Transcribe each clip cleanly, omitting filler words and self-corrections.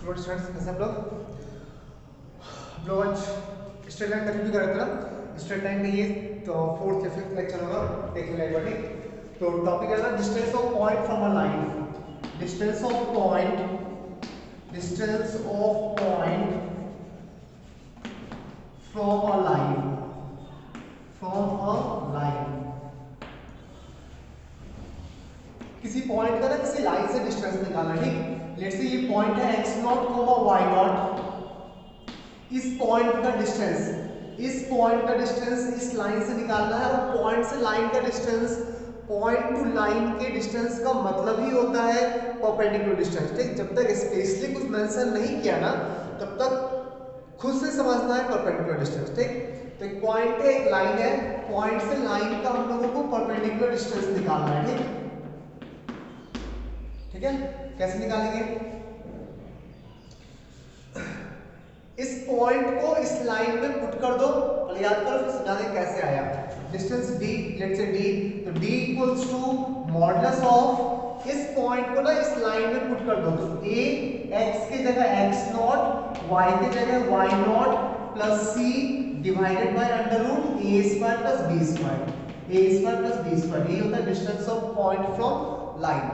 Note students, कैसे हम लोग आज स्ट्रेट लाइन कंटिन्यू कर रहे थे ना। स्ट्रेट लाइन में ये तो फोर्थ या फिफ्थ लेक्चर होगा, देखेंगे एक बार। ठीक, तो टॉपिक है ना distance of point from a line. Distance of point, distance of point from a line, from a line. किसी पॉइंट का ना किसी लाइन से डिस्टेंस निकालना। ठीक, लेट्स से ये पॉइंट है x naught comma y naught. इस पॉइंट का डिस्टेंस, इस पॉइंट का डिस्टेंस इस लाइन से निकालना है। और पॉइंट से लाइन का डिस्टेंस, पॉइंट टू लाइन के डिस्टेंस का मतलब ही होता है परपेंडिकुलर डिस्टेंस। ठीक, जब तक स्पेशली कुछ मेंशन नहीं किया ना तब तक खुद से समझना है परपेंडिकुलर डिस्टेंस। ठीक, तो एक पॉइंट है, एक लाइन है, पॉइंट से लाइन का हम लोगों को परपेंडिकुलर डिस्टेंस निकालना है। ठीक, ठीक है, कैसे निकालेंगे? इस पॉइंट को इस लाइन में पुट कर दो और याद करो, फिर समझा दें कैसे आया। Distance d, let's say d, तो d equals to modulus of इस पॉइंट को ना इस लाइन में पुट कर दो। तो a x की जगह x नॉट, y की जगह y naught plus c divided by under root a square plus b square, a square plus b square. ये होता है distance of point from line.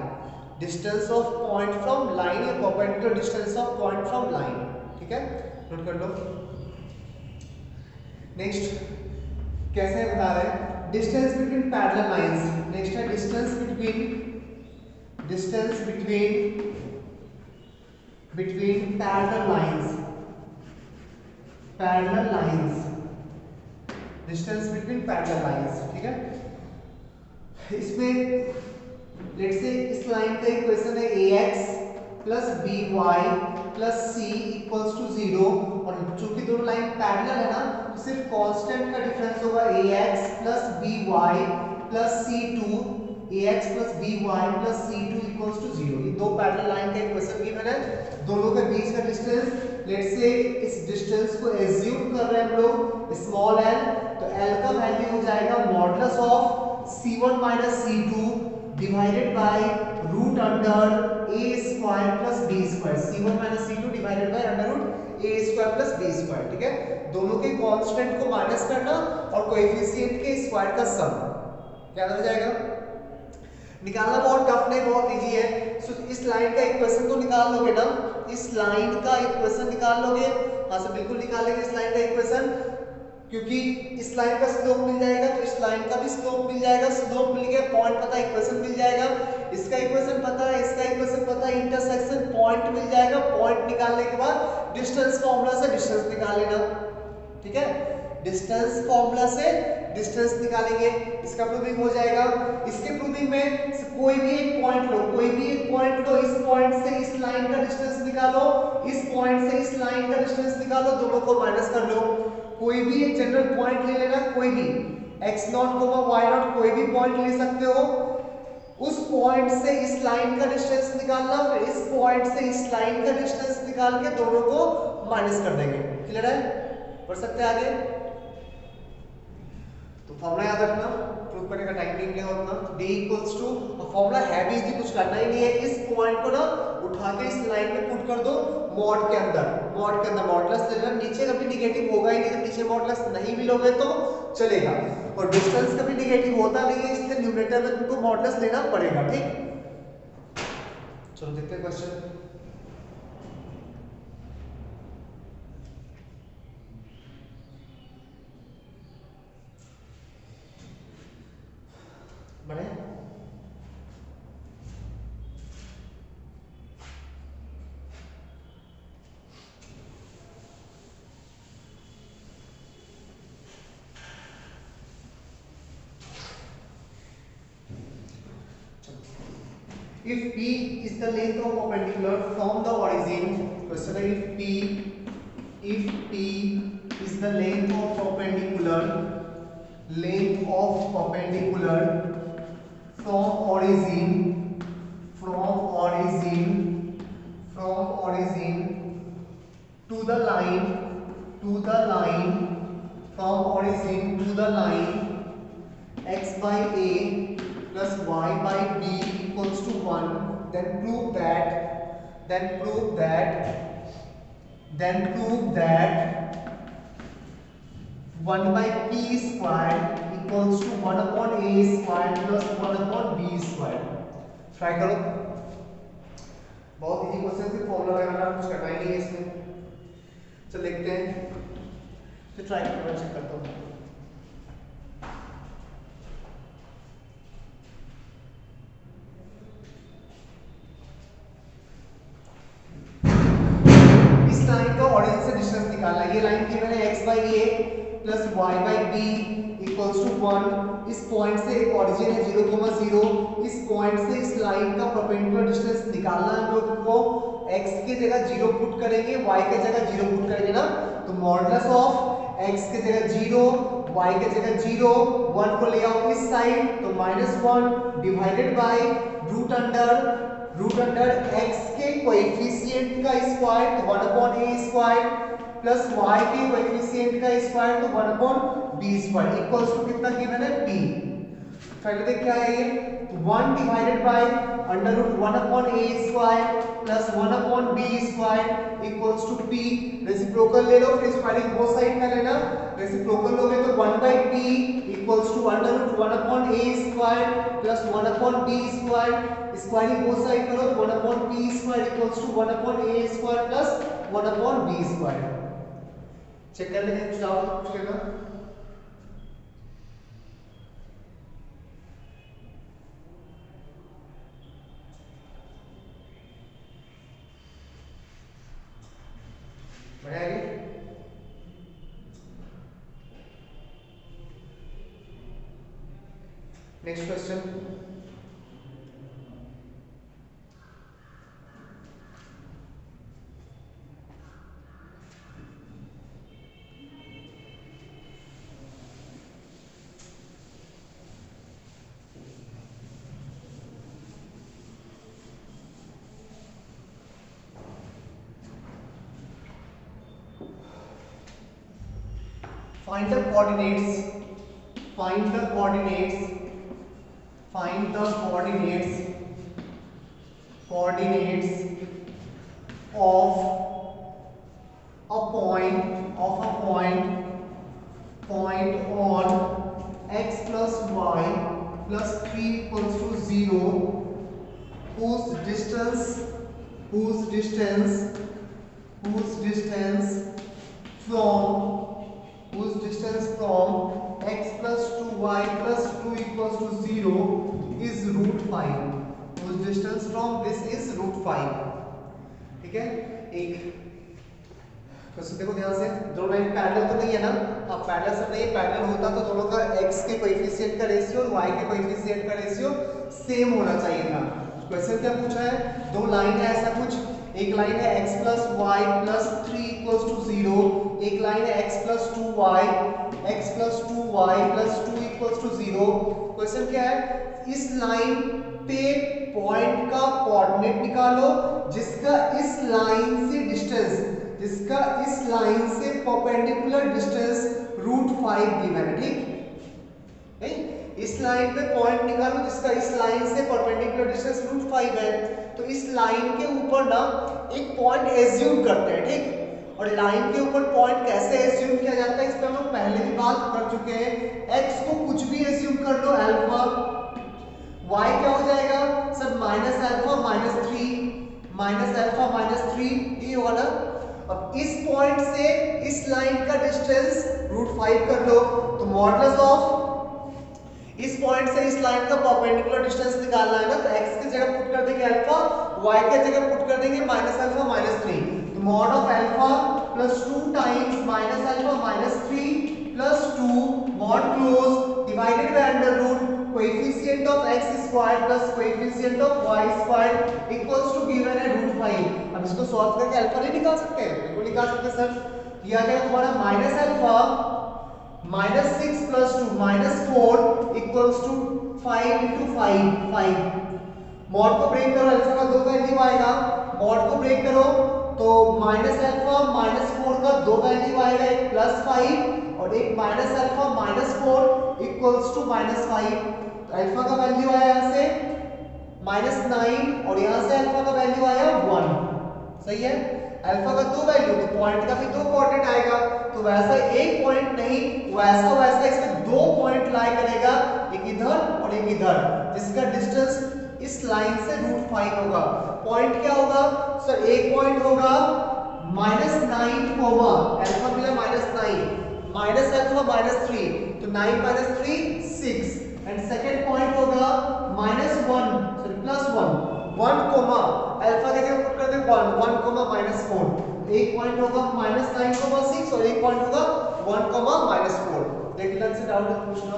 Distance of point from line या perpendicular distance of point from line. ठीक है, note कर लो। Next कैसे बता रहे हैं? Distance between parallel lines. Next है distance between, distance between parallel lines, parallel lines, distance between parallel lines. ठीक है, इसमें लेट्स से इस लाइन का इक्वेशन है ax plus by plus c equals to 0। और चूंकि दोनों लाइन पैरेलल है ना तो सिर्फ कांस्टेंट का डिफरेंस होगा ax plus by plus c2, ax plus by plus c2 equals to 0। ये दो पैरेलल लाइन का इक्वेशन गिवन है। दोनों के बीच का डिस्टेंस, लेट्स से इस डिस्टेंस को एज्यूम कर रहे हैं हम लोग स्मॉल l, तो l का वैल्यू हो जाएगा modulus of c1 minus c2 divided by root under a square plus b square. c1 minus c2 divided by under root a square plus b square. ठीक है, दोनों के कांस्टेंट को minus करना और कोएफिशिएंट के स्क्वायर का सम क्या हो जाएगा। निकालना बहुत टफ नहीं, बहुत इजी है। सो इस लाइन का इक्वेशन को निकाल लोगे ना, इस लाइन का इक्वेशन निकाल लोगे। हां से बिल्कुल निकालेंगे इस लाइन का इक्वेशन, क्योंकि इस लाइन का स्लोप मिल जाएगा तो इस लाइन का भी स्लोप मिल जाएगा। स्लोप मिल गया, पॉइंट पता है, इक्वेशन मिल जाएगा। इसका इक्वेशन पता है, इसका इक्वेशन पता है, इंटरसेक्शन पॉइंट मिल जाएगा। पॉइंट निकालने के बाद डिस्टेंस फॉर्मूला से डिस्टेंस निकाल लेना। ठीक है, डिस्टेंस फॉर्मूला से डिस्टेंस निकालेंगे, इसका प्रूविंग हो जाएगा। इसके प्रूविंग में कोई भी एक पॉइंट लो, कोई भी एक पॉइंट लो, इस पॉइंट से इस लाइन का डिस्टेंस निकालो, इस पॉइंट से इस लाइन का डिस्टेंस निकालो, दोनों को माइनस कर लो। कोई भी एक जनरल पॉइंट ले लेना, कोई भी x naught comma y naught, कोई भी पॉइंट ले सकते हो। उस पॉइंट से इस लाइन का डिस्टेंस निकालना, फिर इस पॉइंट से इस लाइन का डिस्टेंस निकाल के दोनों को माइनस कर देंगे। क्लियर है? पढ़ सकते हैं आगे? तो फॉर्मूला याद रखना, प्रूव करने का टाइम नहीं मिलेगा उतना। तो d इक्वल्स टू, फॉर्मूला है भी इजी, कुछ करना ही नहीं है। इस पॉइंट को ना उठा के इस लाइन में पुट कर दो मॉड के अंदर, मॉड के अंदर मॉडुलस ले लेना। नीचे कभी नेगेटिव होगा ही नहीं, तो नीचे मॉडुलस नहीं भी लोगे तो चलेगा। और डिस्टेंस कभी नेगेटिव होता नहीं है, इसलिए न्यूमरेटर में तुमको मॉडुलस लेना पड़ेगा। ठीक, चलो देखते हैं क्वेश्चन। बड़े if p is the length of perpendicular from the origin, question है if p is the length of perpendicular, length of perpendicular from origin, from origin, from origin to the line, to the line, from origin to the line x by a plus y by b equals to 1, then prove that then prove that 1 by p squared equals to 1 upon a squared plus 1 upon b squared। Try करो, बहुत easy question है, formula लगाना कुछ करना ही नहीं है इसमें। चल देखते हैं, तो ट्राई करना चेक करता हूँ। इस लाइन का ऑरिजिन से डिस्टेंस निकालना है। ये लाइन की मैंने x by a plus y by b equals to 1। इस पॉइंट से एक ऑरिजिन है 0,0। इस पॉइंट से इस लाइन का परपेंडिकुलर डिस्टेंस निकालना है हम लोग को। x की जगह 0 पुट करेंगे, y की जगह 0 पुट करेंगे ना, तो मॉडुलस ऑफ x की जगह 0, y की जगह 0, 1 को ले आओ इस साइड तो -1 divided by root under x के कोएफिशिएंट का स्क्वायर तो 1 upon a square plus y के कोएफिशिएंट का स्क्वायर तो 1 upon b square equals to कितना गिवन है p। फाइनली देख क्या है ये 1 divided by under root 1 upon a square plus 1 upon b square equals to p। Reciprocal ले लो, फिर स्क्वायरिंग बोथ साइड में लेना। रेसिप्रोकल लोगे तो 1 by p equals to under root 1 upon a square plus 1 upon b square. Squaring both side करो तो 1 upon p square equals to 1 upon a square plus 1 upon b square. Check कर लेते हैं, doubt पूछेगा। Next question, find the coordinates, find the coordinates, find the coordinates of a point on x plus y plus 3 equals to 0 whose distance from x plus 2y plus 2 equals to 0 is root 5। whose distance from this is root 5। ठीक है, एक question देखो ध्यान से, दोनों line parallel तो नहीं है ना। अब पैरेलल सब नहीं, पैरेलल होता तो दोनों का x के कोएफिशिएंट का रेशियो और y के कोएफिशिएंट का रेशियो सेम होना चाहिए था। क्वेश्चन क्या पूछा है, दो लाइन है ऐसा कुछ, एक लाइन है x plus y plus 3 equals to 0, एक लाइन है x plus 2y plus 2 equals to 0। Question क्या है, इस लाइन पे पॉइंट का कोऑर्डिनेट निकालो जिसका इस लाइन से परपेंडिकुलर डिस्टेंस रूट 5 गिवन है। ठीक नहीं, इस लाइन पे पॉइंट निकालो जिसका इस लाइन से परपेंडिकुलर डिस्टेंस रूट 5 है। तो इस लाइन के ऊपर ना एक पॉइंट एज्यूम करते हैं। ठीक, और लाइन के ऊपर पॉइंट कैसे एज्यूम किया जाता है इस पे हम लोग पहले भी बात कर चुके हैं। x को कुछ भी एज्यूम कर लो अल्फा, y क्या हो जाएगा सर माइनस अल्फा माइनस 3 ये होगा ना। अब इस पॉइंट से इस लाइन का डिस्टेंस रूट 5 कर लो तो मॉडुलस ऑफ इस पॉइंट से इस लाइन का परपेंडिकुलर डिस्टेंस निकालना है ना, तो x की जगह पुट कर देंगे अल्फा, y की जगह पुट कर देंगे माइनस अल्फा माइनस 3। तो mod of alpha plus 2 times minus alpha minus 3 plus 2 mod close divided by under root coefficient of x square plus coefficient of y square equals to given है root 5। अब इसको solve करके alpha नहीं निकाल सकते हैं, बिल्कुल निकाल सकते सर। ये आ जाएगा तुम्हारा minus alpha minus 6 plus 2 minus 4 equals to 5 into 5। Mod को ब्रेक करो, अल्फा का 2 वैल्यू आएगा, मॉड को ब्रेक करो तो माइनस अल्फा माइनस 4 का 2 वैल्यू आएगा, एक प्लस 5 और एक minus alpha minus 4 equals to minus 5। तो अल्फा का वैल्यू आया यहाँ से माइनस 9 और यहाँ से अल्फा का वैल्यू आया 1। सही है, अल्फा का 2 वैल्यू, तो पॉइंट का भी 2 कोऑर्डिनेट आएगा, तो वैसा एक पॉइंट नहीं, वैसा वैसा इसमें 2 पॉइंट लाई करेगा, एक इधर और एक इधर, जिसका डिस्टेंस इस लाइन से √5 होगा। पॉइंट क्या होगा सर? एक पॉइंट होगा -9 कोमा, अल्फा मिला -9, माइनस अल्फा -3, तो 9 - 3 6, एंड सेकंड पॉइंट होगा -1 सॉरी +1 1 कोमा, अल्फा की जगह पुट कर दे 1 1 कोमा -4, एक पॉइंट होगा -9,6 और एक पॉइंट होगा 1 कोमा -4। देखिए लन से डाउट है पूछना।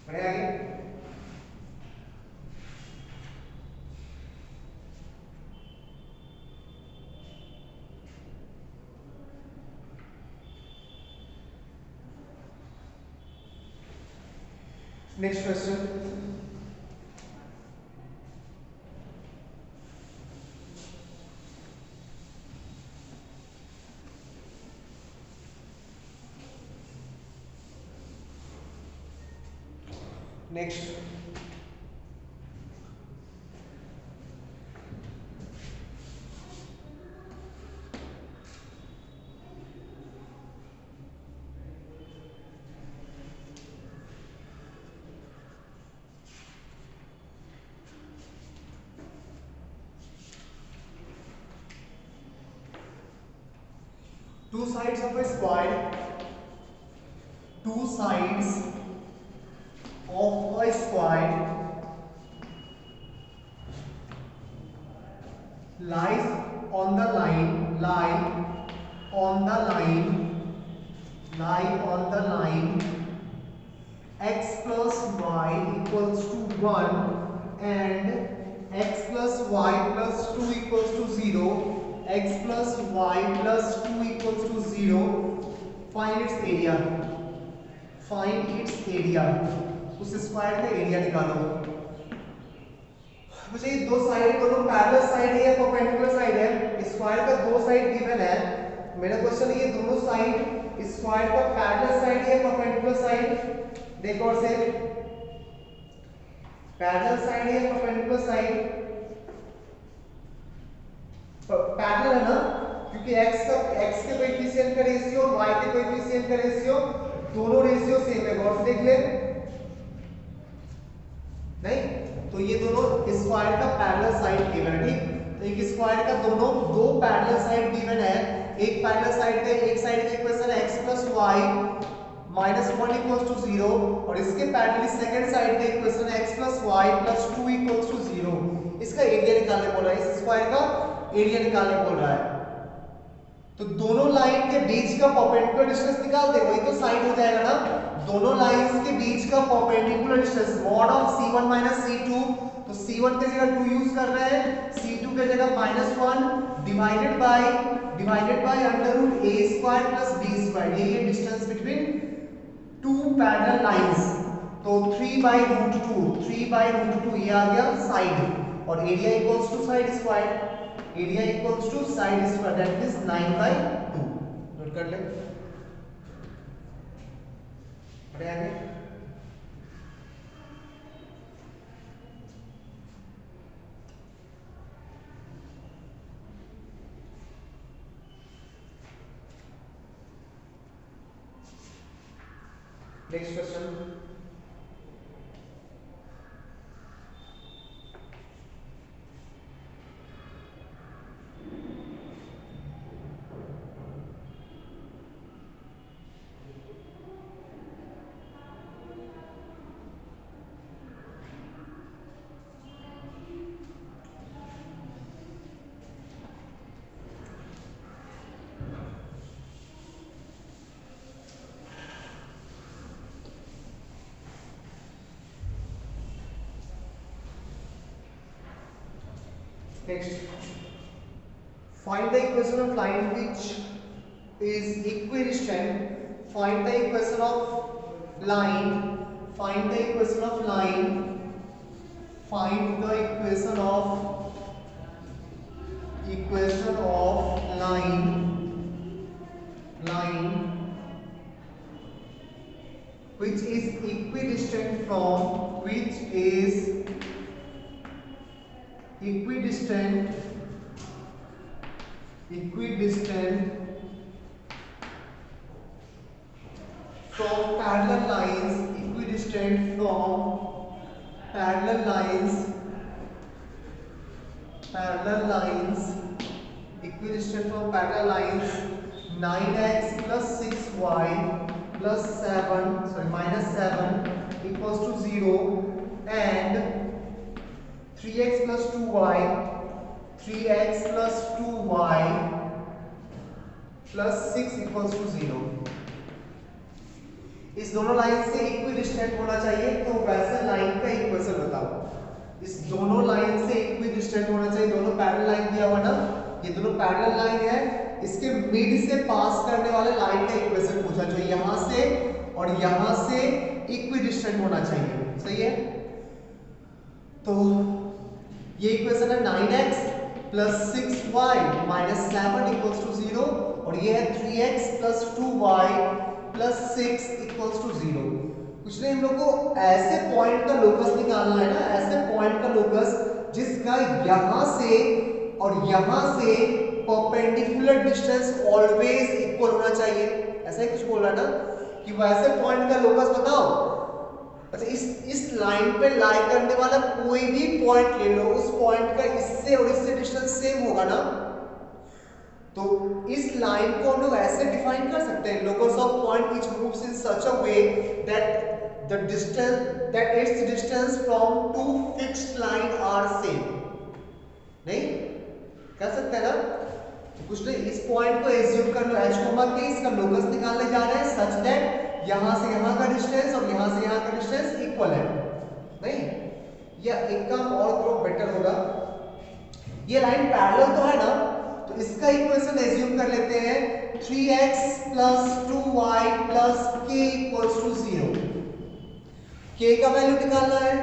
बढ़िया आगे। Next question, next two sides of a square, two sides of a square lies on the line, lie on the line x plus y equals to 1 and x plus y plus 2 equals to 0, x plus y plus 2 equals to 0, find its area, find its area, उस square का area निकालो। मुझे ये दो side, दोनों parallel side है या perpendicular side है? स्क्वायर का दो साइड गिवन है, मेरा क्वेश्चन है ये दोनों साइड स्क्वायर का पैरेलल साइड है या परपेंडिकुलर साइड? देखो और से पैरेलल साइड है या परपेंडिकुलर साइड? पैरेलल है ना, क्योंकि x के कोएफिशिएंट का रेशियो और y के कोएफिशिएंट का रेशियो दोनों रेशियो सेम है। गौर से देख ले, नहीं तो ये दोनों स्क्वायर का पैरेलल साइड गिवन है, ठीक। तो एक स्क्वायर का दोनों दो पैरेलल साइड गिवन है, एक पैरेलल साइड का एक साइड का इक्वेशन है x + y -1 = 0 और इसके पैरेलली सेकंड साइड का इक्वेशन है x + y + 2 = 0। इसका एरिया निकालने बोल रहा है, इस स्क्वायर का एरिया निकालने बोल रहा है। तो दोनों लाइन के बीच का परपेंडिकुलर डिस्टेंस निकाल दे, वही तो साइड हो जाएगा ना। दोनों लाइंस के बीच का perpendicular distance mod of c1 - c2, तो c1 की जगह 2 यूज कर रहे हैं, c2 की जगह -1 डिवाइडेड बाय √a² + b², ये distance between two parallel lines. तो 3/√2 ये आ गया साइड, और area equals to side square, area equals to side square, that is 9/2। Note कर ले। बढ़िया आगे। Next question, next find the equation of line which is equidistant, find the equation of line find the equation of line which is equidistant from parallel lines, equidistant from parallel lines, equidistant from parallel lines 9x plus 6y plus 7, sorry, minus 7 equals to 0 and 3x plus 2y, 3x plus 2y plus 6 equals to 0। इस दोनों line से equidistant होना चाहिए, तो वैसे line का equation बताओ। इस दोनों लाइन से इक्विडिस्टेंट होना चाहिए, दोनों पैरेलल लाइन दिया हुआ ना, ये दोनों पैरेलल लाइन है, इसके मिड से पास करने वाले लाइन का इक्वेशन पूछा, जो यहां से और यहां से इक्विडिस्टेंट होना चाहिए, सही है। तो ये इक्वेशन है 9x plus 6y minus 7 equals to 0 और ये है 3x plus 2y plus 6 equals to 0। कुछ नहीं, हम लोग को ऐसे पॉइंट का लोकस निकालना है ना, ऐसे पॉइंट का लोकस जिसका यहां से और यहां से परपेंडिकुलर डिस्टेंस ऑलवेज इक्वल होना चाहिए, ऐसा ही कुछ बोल रहा है ना कि वैसे पॉइंट का लोकस बताओ। अच्छा, इस लाइन पे लाई करने वाला कोई भी पॉइंट ले लो, उस पॉइंट का इससे और इससे डिस्टेंस सेम होगा ना, तो इस लाइन को हम लोग ऐसे डिफाइन कर सकते हैं, locus of point which moves in such a way that the distance that its distance from two fixed line are same. नहीं कर सकते हैं ना, तो कुछ नहीं, इस पॉइंट को एज्यूम कर लो h कोमा के, इसका लोकस निकालने जा रहे हैं सच दैट यहां से यहां का डिस्टेंस और यहां से यहां का डिस्टेंस इक्वल है। नहीं, या एक काम और करो, बेटर होगा, ये लाइन पैरेलल तो है ना, तो इसका इक्वेशन एज्यूम कर लेते हैं 3x plus 2y plus k equals to 0। k का वैल्यू निकालना है,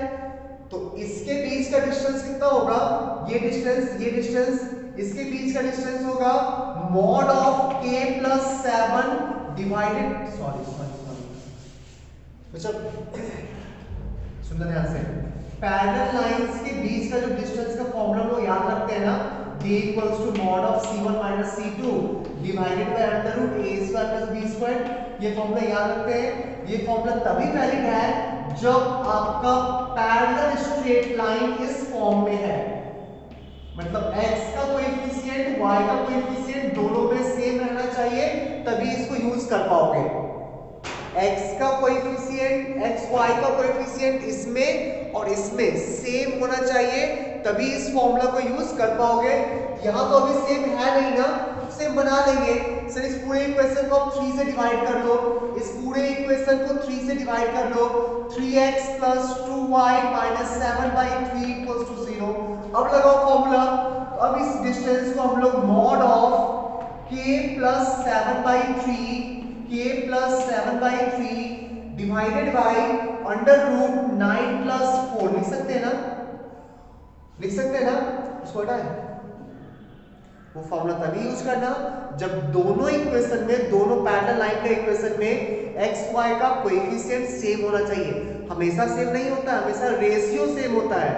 तो इसके बीच का डिस्टेंस कितना होगा, ये डिस्टेंस इसके बीच का डिस्टेंस होगा mod of k plus 7 divided, sorry बच्चों सुनना ध्यान से, पैरेलल लाइंस के बीच का जो डिस्टेंस का फॉर्मूला हम लोग याद रखते हैं ना, d equals to mod of c1 minus c2 divided by under root a square plus b square। ये फॉर्मूला याद रखते हैं। ये फॉर्मूला तभी वैलिड है जब आपका पैरेलल स्ट्रेट लाइन इस फॉर्म में है, मतलब x का कोएफिशिएंट y का कोएफिशिएंट दोनों में सेम रहना चाहिए, तभी इसको यूज कर पाओगे। x का कोएफिशिएंट xy का कोएफिशिएंट इसमें और इसमें सेम होना चाहिए, तभी इस फॉर्मूला को यूज कर पाओगे। यहां तो अभी सेम है नहीं ना, सेम बना लेंगे। सर इस पूरे इक्वेशन को आप 3 से डिवाइड कर लो, इस पूरे इक्वेशन को 3 से डिवाइड कर लो, 3x plus 2y minus 7/3 equals to 0। अब लगाओ फॉर्मूला, अब इस डिस्टेंस को हम लोग mod of k plus 7/3 divided by under root 9 plus 4 लिख सकते हैं ना, लिख सकते हैं ना, इसको हटाएं। वो फॉर्मूला तभी यूज करना जब दोनों इक्वेशन में, दोनों पैरेलल लाइन का इक्वेशन में x y का कोएफिशिएंट सेम होना चाहिए। हमेशा सेम नहीं होता, हमेशा रेशियो सेम होता है,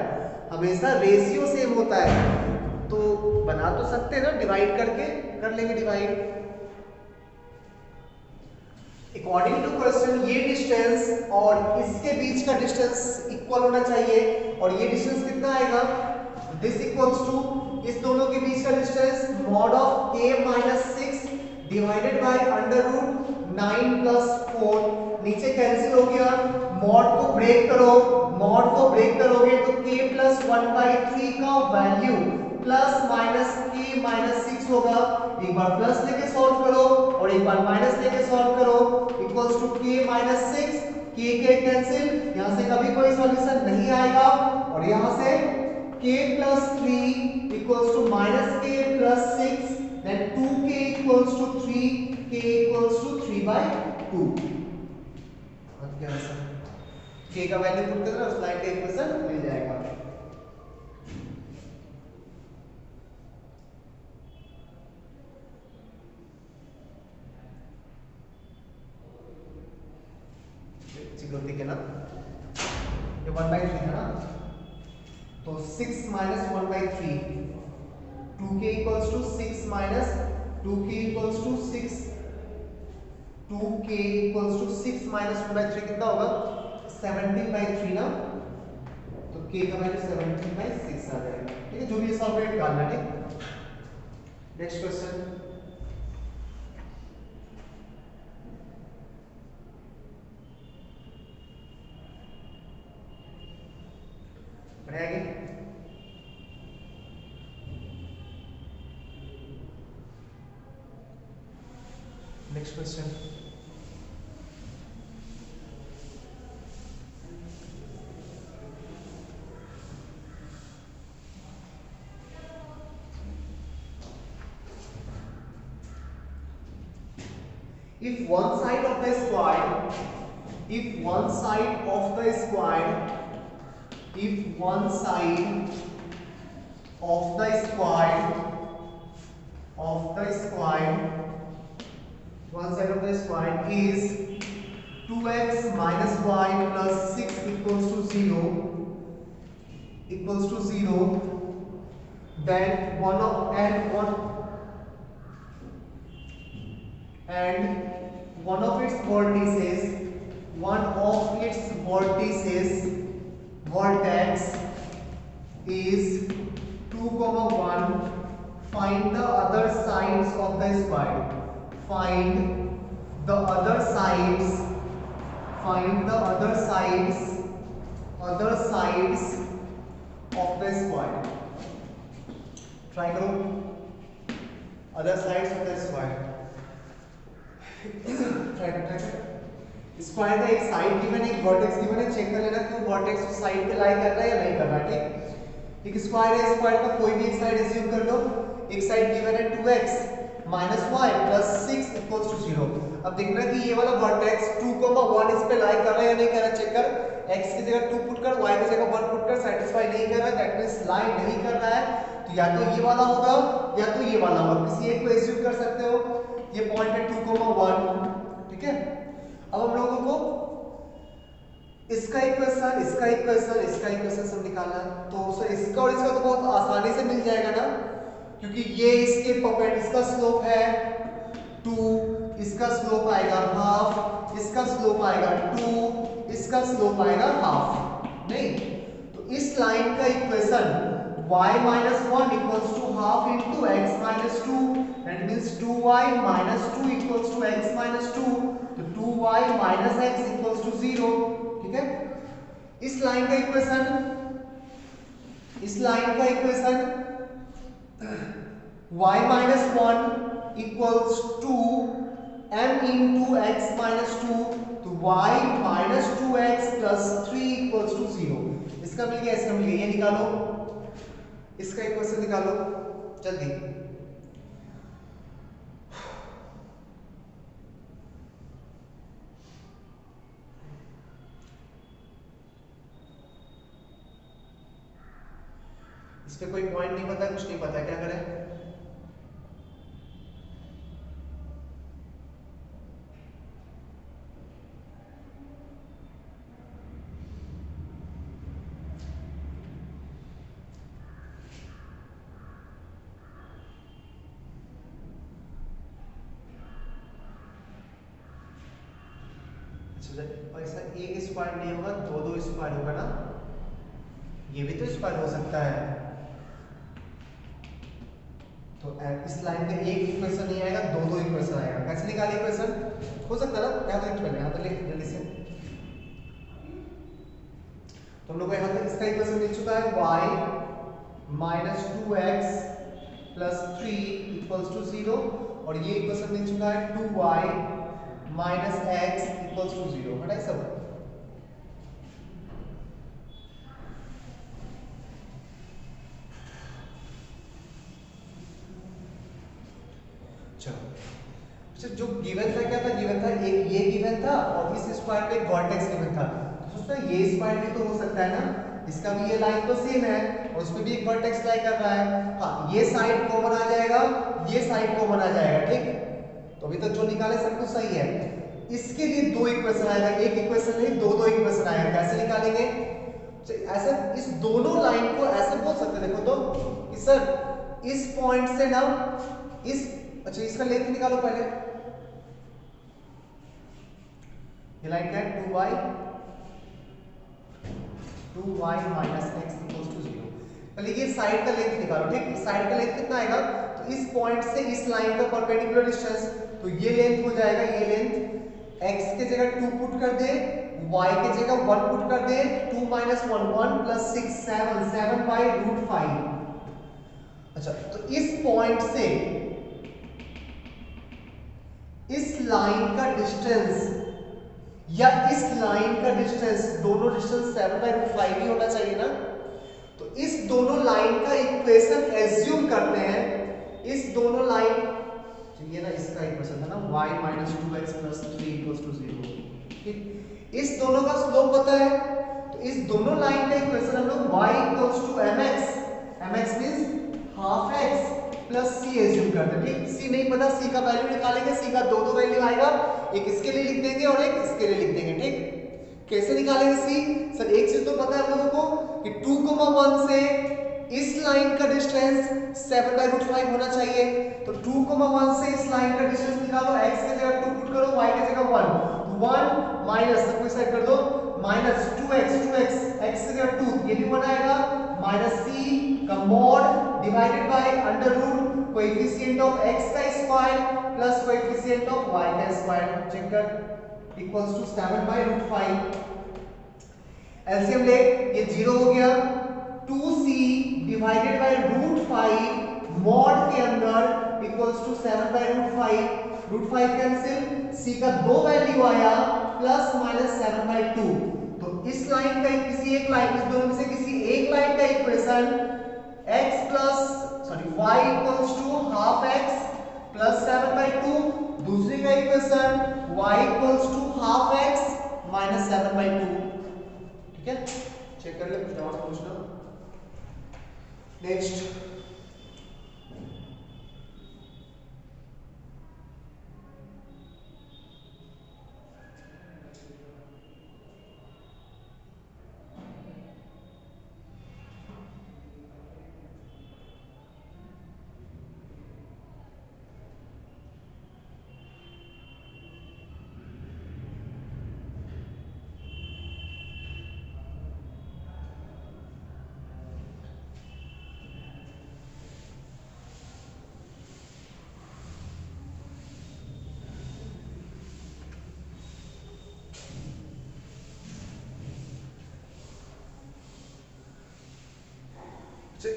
हमेशा रेशियो सेम होता है। तो बना तो सकते हैं ना, डिवाइड करके कर लेंगे डिवाइड। अकॉर्डिंग टू क्वेश्चन ये डिस्टेंस और इसके बीच का डिस्टेंस इक्वल होना चाहिए, और ये डिस्टेंस कितना आएगा, दिस इक्वल्स टू इस दोनों के बीच का distance mod of k minus 6 divided by under root 9 plus 4। नीचे कैंसिल हो गया, मॉड को ब्रेक करो, मॉड को ब्रेक करोगे तो k प्लस 1/3 का value plus minus k minus 6 होगा। एक बार प्लस लेके सॉल्व करो और एक बार माइनस लेके सॉल्व करो, equals to k minus 6, k cancel, यहां से कभी कोई सॉल्यूशन नहीं आएगा, और यहां से k plus 3 equals to minus k plus 6, then 2k equals to 3, k equals to 3/2। अब क्या आंसर, k का वैल्यू पुट करना, उस लाइन का इक्वेशन मिल जाएगा। 0, ठीक है ना, ये 1/3 है ना, तो 6 minus 1/3, 2k equals to 6 minus 2k equals to 6, 2k equals to 6 minus 1/3 कितना होगा 17/3 ना, तो k का वैल्यू 17/6 आ जाएगा, ठीक है, जो भी सॉल्व रेट निकालना है, ठीक। नेक्स्ट क्वेश्चन, बढ़ाएंगे। Next question, if one side of the square, if one side of the square, if one side of the square, of the square, one side of the square is 2x minus y plus 6 equals to 0, equals to 0, then one of one of its vertices, one of its vertices, vertex is 2, 1. Find the other sides of the square. Find the other sides. Find the other sides. Other sides of the square. Try करो. Other sides of the square. Try. Square का एक side given है, एक vertex given है, check कर लेना कि वो वर्टेक्स उस साइड पे लाई कर रहा है या नहीं कर रहा है, ठीक। एक स्क्वायर है, स्क्वायर का कोई भी एक साइड एज्यूम कर लो, एक साइड गिवन है 2x minus y plus 6 equals to 0। अब देखना कि ये वाला वर्टेक्स 2, 1 इस पे लाई कर रहा है या नहीं कर रहा, चेक कर। x की जगह 2 पुट कर, y की जगह 1 पुट कर, सेटिस्फाई नहीं कर रहा है, दैट मींस लाई नहीं कर रहा है, तो या तो ये वाला होगा या तो ये वाला होगा, किसी एक को एज्यूम कर सकते हो। ये पॉइंट है 2, 1, ठीक है। अब हम लोगों को इसका इक्वेशन, इसका इक्वेशन, इसका इक्वेशन सब निकालना है, तो सर इसका और इसका तो बहुत आसानी से मिल जाएगा ना, क्योंकि ये इसके परपेंडिकुलर, इसका स्लोप है 2, इसका स्लोप आएगा हाफ, इसका स्लोप आएगा 2, इसका स्लोप आएगा हाफ, नहीं, तो इस लाइन का equation y minus 1 equals to half into x minus 2, that means 2y minus 2 equals to x minus 2, तो 2y minus x equals to 0, ठीक है। इस लाइन का इक्वेशन, इस लाइन का equation y minus 1 equals to m into x minus 2, तो y minus 2x plus 3 equals to 0। इसका मिल गया, इसका मिल गया, ये निकालो, इसका इक्वेशन निकालो जल्दी। इस पे कोई पॉइंट नहीं पता, कुछ नहीं पता, क्या करें? ऐसा एक स्क्वायर नहीं होगा, दो स्क्वायर होगा ना, ये भी तो स्क्वायर हो सकता है, तो इस लाइन का एक इक्वेशन नहीं आएगा, दो इक्वेशन आएगा। कैसे निकाले इक्वेशन? हो सकता है ना, यहाँ तो यहाँ तो लिख जल्दी से। तो हम लोग को यहाँ तक इसका इक्वेशन मिल चुका है y minus 2x plus 3 equals to 0, और ये इक्वेशन मिल चुका है 2y minus x equals to 0। हटाए सब, चलो। अच्छा, जो गिवन था क्या था? गिवन था एक ये गिवन था और इस स्क्वायर पे एक वर्टेक्स गिवन था, तो सोचता ये स्क्वायर भी तो हो सकता है ना, इसका भी ये लाइन तो सेम है और उसमें भी एक वर्टेक्स लाई कर रहा है। हाँ, ये साइड कॉमन आ जाएगा, ये साइड कॉमन आ जाएगा, ठीक। तो अभी तक जो निकाले सब कुछ सही है। इसके लिए दो इक्वेशन आएगा, एक इक्वेशन नहीं दो इक्वेशन आएगा। कैसे निकालेंगे? ऐसे इस दोनों लाइन को ऐसे बोल सकते हैं, देखो तो कि सर इस पॉइंट से ना इस, अच्छा इसका लेंथ निकालो पहले। ये लाइन क्या है? 2y minus x equals to 0। पहले ये साइड का लेंथ निकालो, ठीक। साइड का लेंथ कितना आएगा? तो इस पॉइंट से इस लाइन का परपेंडिकुलर डिस्टेंस, तो ये लेंथ हो जाएगा, ये लेंथ x के जगह 2 पुट कर दे, y के जगह 1 पुट कर दे, 2 माइनस 1 1 प्लस 6 7 बाई रूट 5। अच्छा तो इस पॉइंट से इस लाइन का डिस्टेंस या इस लाइन का डिस्टेंस, दोनों डिस्टेंस 7 बाई रूट 5 ही होना चाहिए ना। तो इस दोनों लाइन का इक्वेशन एज्यूम करते हैं, इस दोनों लाइन, ये ना इसका इक्वेशन था ना y minus 2x plus 3 equals to 0, ठीक। इस दोनों का स्लोप पता है, तो इस दोनों लाइन का इक्वेशन हम लोग y equals to mx means half x plus c assume करते हैं, ठीक। c नहीं पता, c का वैल्यू निकालेंगे, c का दो वैल्यू आएगा, एक इसके लिए लिख देंगे और एक इसके लिए लिख देंगे, ठीक। कैसे निकालेंगे c? सर एक चीज तो पता है हम लोगों को कि 2,1 से इस लाइन का डिस्टेंस 7 बाई रूट 5 होना चाहिए। तो 2,1 से इस लाइन का डिस्टेंस निकालो, x के जगह 2 पुट करो, y के जगह 1 1 माइनस सब कुछ साइड कर दो, माइनस 2x x के जगह 2, ये भी 1 आएगा, माइनस c का mod divided by under root coefficient of x का square plus coefficient of y का स्क्वायर, चेक कर, equals to 7 by root 5। LCM ले, ये 0 हो गया, 2c divided by root 5 mod के अंदर equals to 7 by root 5 cancel, c का दो वैल्यू आया प्लस माइनस 7 बाय 2। तो इस लाइन का किसी एक लाइन, इस दोनों में से किसी एक लाइन का equation x plus sorry y equals to half x plus 7 by 2, दूसरी का equation y equals to half x minus 7 by 2, ठीक है। चेक कर ले, कुछ डाउट पूछना। नेक्स्ट,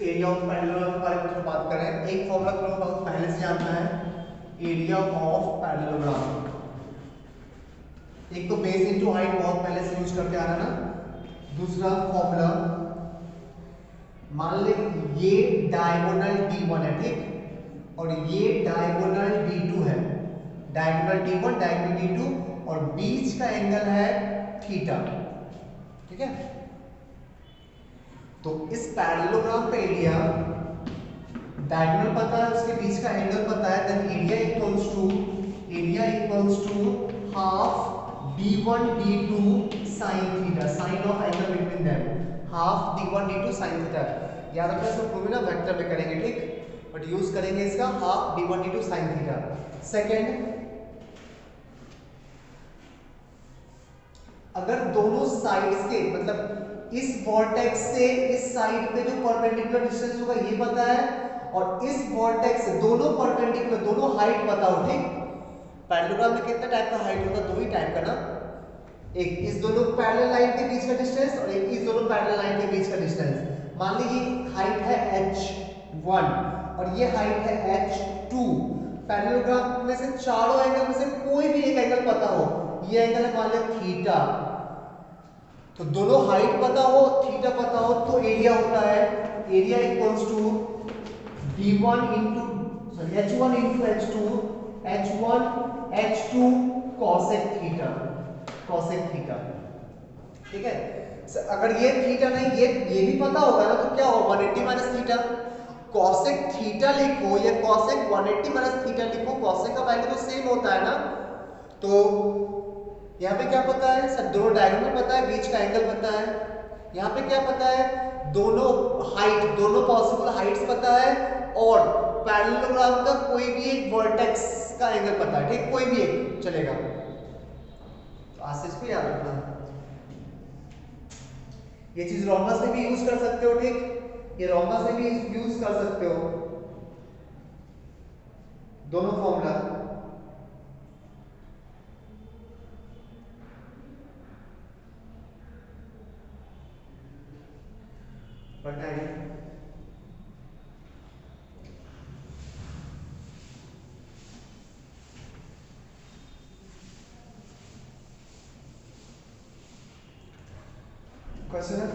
एरिया ऑफ पैरेललोग्राम के बारे में थोड़ा बात करें। एक फॉर्मूला तुम लोग बहुत पहले से जानना है, एरिया ऑफ पैरेललोग्राम। एक तो बेस इनटू हाइट बहुत पहले से यूज करके आ रहा है ना। दूसरा फॉर्मूला, मान ले ये डायगोनल D1 है, ठीक, और ये डायगोनल D2 है, डायगोनल D1 डायगोनल D2, और बीच का एंगल है थीटा, ठीक है। तो इस पैरेललोग्राम का एरिया, डायगोनल पता है, उसके बीच का एंगल पता है, then area equals to half d1 d2 sin theta, sine of angle between them, half d1 d2 sin theta. याद रखना, इसको प्रूव ना वेक्टर में करेंगे, ठीक, बट यूज करेंगे इसका half d1 d2 sin theta. Second, अगर दोनों साइड्स के मतलब इस वर्टेक्स से इस साइड पे जो परपेंडिकुलर डिस्टेंस होगा ये पता है, और इस वर्टेक्स से दोनों परपेंडिकुलर, दोनों हाइट पता हो, ठीक। पैरेललोग्राम में कितना टाइप का हाइट होता है? दो ही टाइप का ना, एक इस दोनों पैरेलल लाइन के बीच का डिस्टेंस और एक इस दोनों पैरेलल लाइन के बीच का डिस्टेंस। मान लीजिए हाइट है h1 और ये हाइट है h2। पैरेललोग्राम में से चारों एंगल में से कोई भी एक एंगल पता हो, ये एंगल है मान लो थीटा, तो दोनों हाइट पता हो, थीटा पता हो, तो एरिया होता है, area equals to d1 into sorry h1 into h1 h2 cosec theta, ठीक है। अगर ये थीटा नहीं, ये भी पता होगा ना, तो क्या हो 180 माइनस थीटा, cosec थीटा लिखो या cosec 180 माइनस थीटा लिखो, cosec का वैल्यू तो सेम होता है ना, तो यहाँ पे क्या पता है सर, दोनों डायगोनल पता है, बीच का एंगल पता है। यहाँ पे क्या पता है, दोनों हाइट, दोनों पॉसिबल हाइट्स पता है, और पैरेललोग्राम का कोई भी एक वर्टेक्स का एंगल पता है, ठीक, कोई भी एक चलेगा। तो आज से इसको याद रखना। ये चीज रोमबस में भी यूज कर सकते हो, ठीक, ये रोमबस में भी यूज कर सकते हो, दोनों फॉर्मूला। बताइए क्वेश्चन है,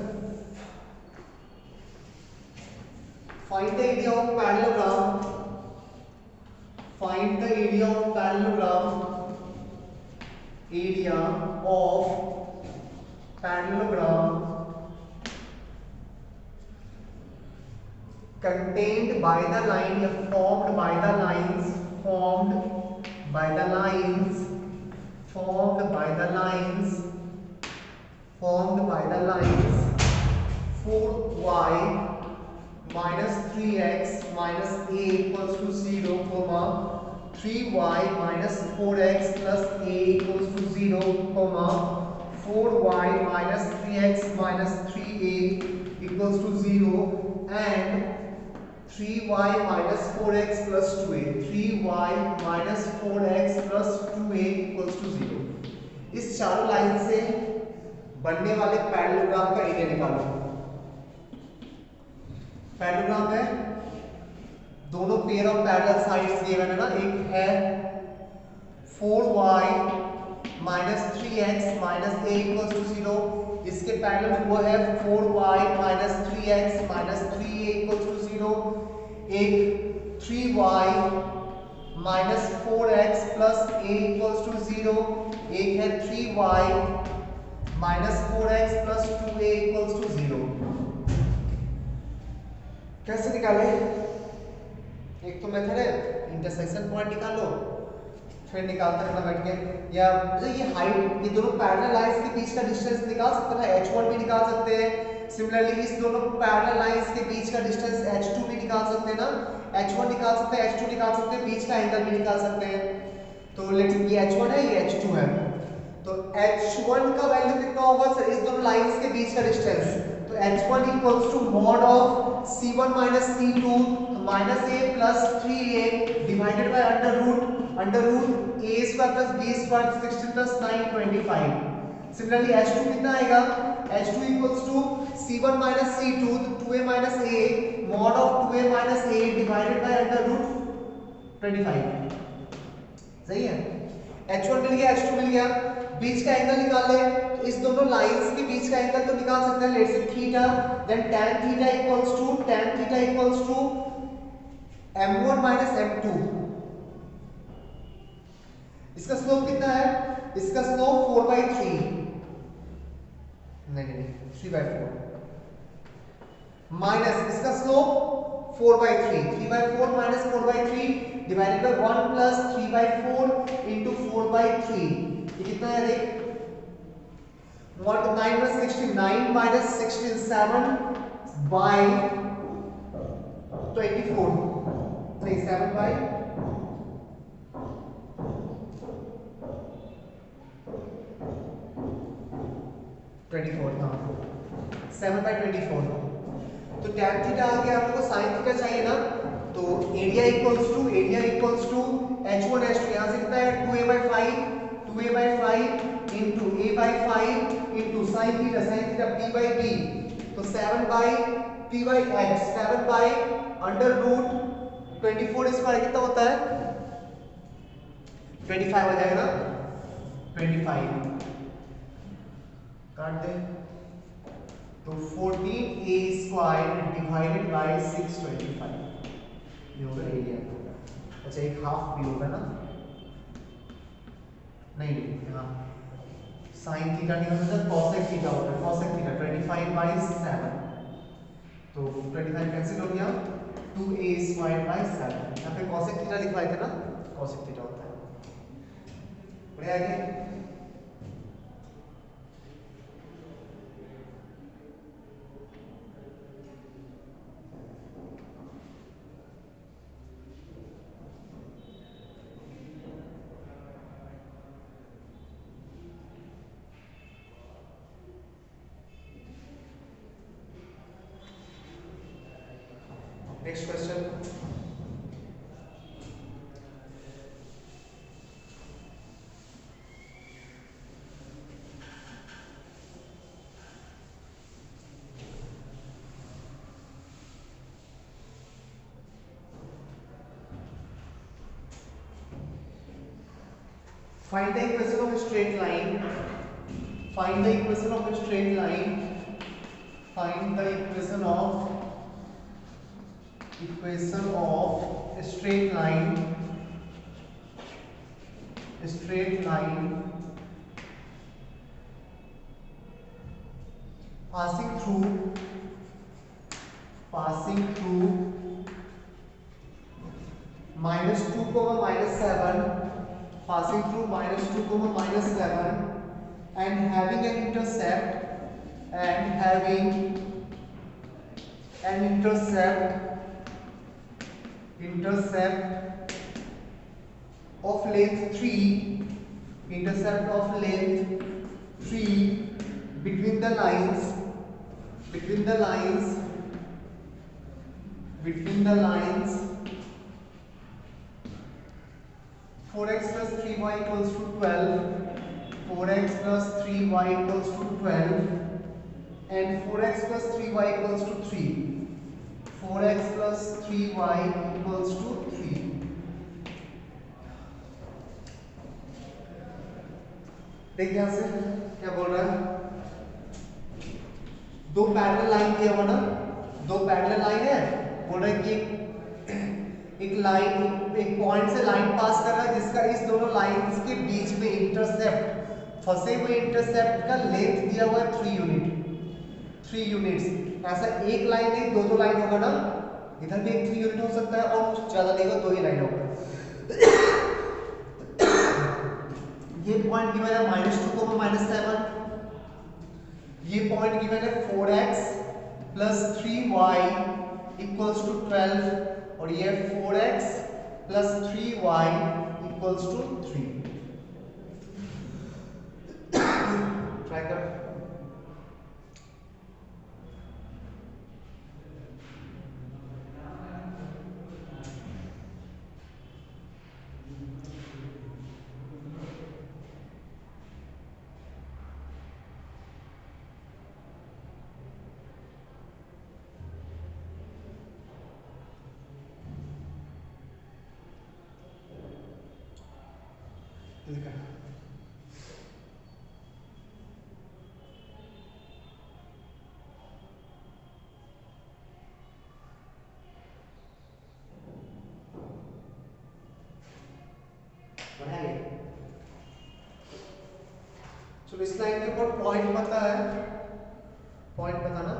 find the area of parallelogram, find the area of parallelogram, area of parallelogram contained by the line, formed by the lines, formed by the lines, formed by the lines, formed by the lines 4y minus 3x minus a equals to 0, comma 3y minus 4x plus a equals to 0, comma 4y minus 3x minus 3a equals to 0, and 3y minus 4x plus 2a, 3y minus 4x plus 2a equals to 0। इस चारों line से बनने वाले parallelogram का area निकालो। Parallelogram है, दोनों pair of parallel sides given है ना, एक है 4y minus 3x minus a equals to 0, इसके पैरेलल में वो है 4y minus 3x minus 3a equals to 0, एक 3y minus 4x plus a equals to 0, एक है 3y minus 4x plus 2a equals to 0। कैसे निकाले, एक तो मेथड है इंटरसेक्शन पॉइंट निकालो, फिर निकालते रहना बैठ के, या ये हाइट, ये दोनों पैरेलल लाइंस के बीच का डिस्टेंस निकाल सकते हैं, h1 भी निकाल सकते हैं। सिमिलरली इस दोनों पैरेलल लाइंस के बीच का डिस्टेंस h2 भी निकाल सकते हैं ना, h1 निकाल सकते हैं, h2 निकाल सकते हैं, बीच का एंगल भी निकाल सकते हैं। तो लेट्स, ये h1 है, ये h2 है, तो h1 का वैल्यू कितना होगा सर, इस दोनों लाइंस के बीच का डिस्टेंस, तो h1 equals to mod of c1 minus c2 minus a plus 3a divided by under root a square plus b square 16 plus 9 25। Similarly h2 कितना आएगा, h2 equals to c1 minus c2 तो 2a minus a mod of 2a minus a divided by under root 25। सही है, h1 मिल गया, h2 मिल गया, बीच का angle निकाल ले, तो इस दोनों लाइंस के बीच का एंगल तो निकाल सकते हैं, let's say theta, then tan theta equals to m1 minus m2। इसका स्लोप कितना है, इसका स्लोप 4/3, नहीं 3/4, माइनस इसका slope 4/3, 3/4 minus 4/3 divided by 1 plus 3/4 into 4/3, ये कितना है देख, 9 minus 16, 9 minus 16 7 by 24, नहीं 7 by 24, हाँ 7 by 24। तो tan थीटा आ गया, आपको sin थीटा चाहिए ना, तो area equals to h1 h2, यहाँ से कितना है 2a/5 into a/5 into sin theta p by b, तो 7 by p by x, 7 by under root 24 square कितना होता है 25 हो जाएगा ना, 25 काट दे, तो 14a स्क्वायर डिवाइडेड बाय 625, ये होगा एरिया। अच्छा एक हाफ भी होगा ना, नहीं यहाँ sin थीटा नहीं होता है, cosec थीटा होता है, cosec थीटा 25/7, तो 25 कैंसिल हो गया, 2a स्क्वायर बाय 7, यहाँ पे cosec थीटा लिखवाए थे ना, cosec थीटा होता है। बढ़िया आगे next question, find the equation of a straight line, find the equation of a straight line, find the equation of a straight line passing through -2, -7, passing through -2, -7 and having an intercept of length 3, between the lines 4x plus 3y equals to 12, 4x plus 3y equals to 12 and 4x plus 3y equals to 3, 4x plus 3y equals to 3. देखिए यहां से क्या बोल रहा है, दो parallel line दिया हुआ ना, दो पैरेलल लाइन है, बोल रहा है कि एक पॉइंट से लाइन पास कर रहा है जिसका इस दोनों लाइंस के बीच में इंटरसेप्ट, फंसे हुए इंटरसेप्ट का लेंथ दिया हुआ है 3 यूनिट्स। ऐसा एक लाइन नहीं, दो लाइन होगा ना, इधर भी एक 3 यूनिट हो सकता है और कुछ ज्यादा नहीं होगा, 2 ही लाइन होगा। ये पॉइंट गिवन है -2, -7, ये पॉइंट गिवन है 4x plus 3y equals to 12 और ये 4x plus 3y equals to 3। Try कर, चलो इस लाइन के ऊपर पॉइंट पता है, पॉइंट बताना।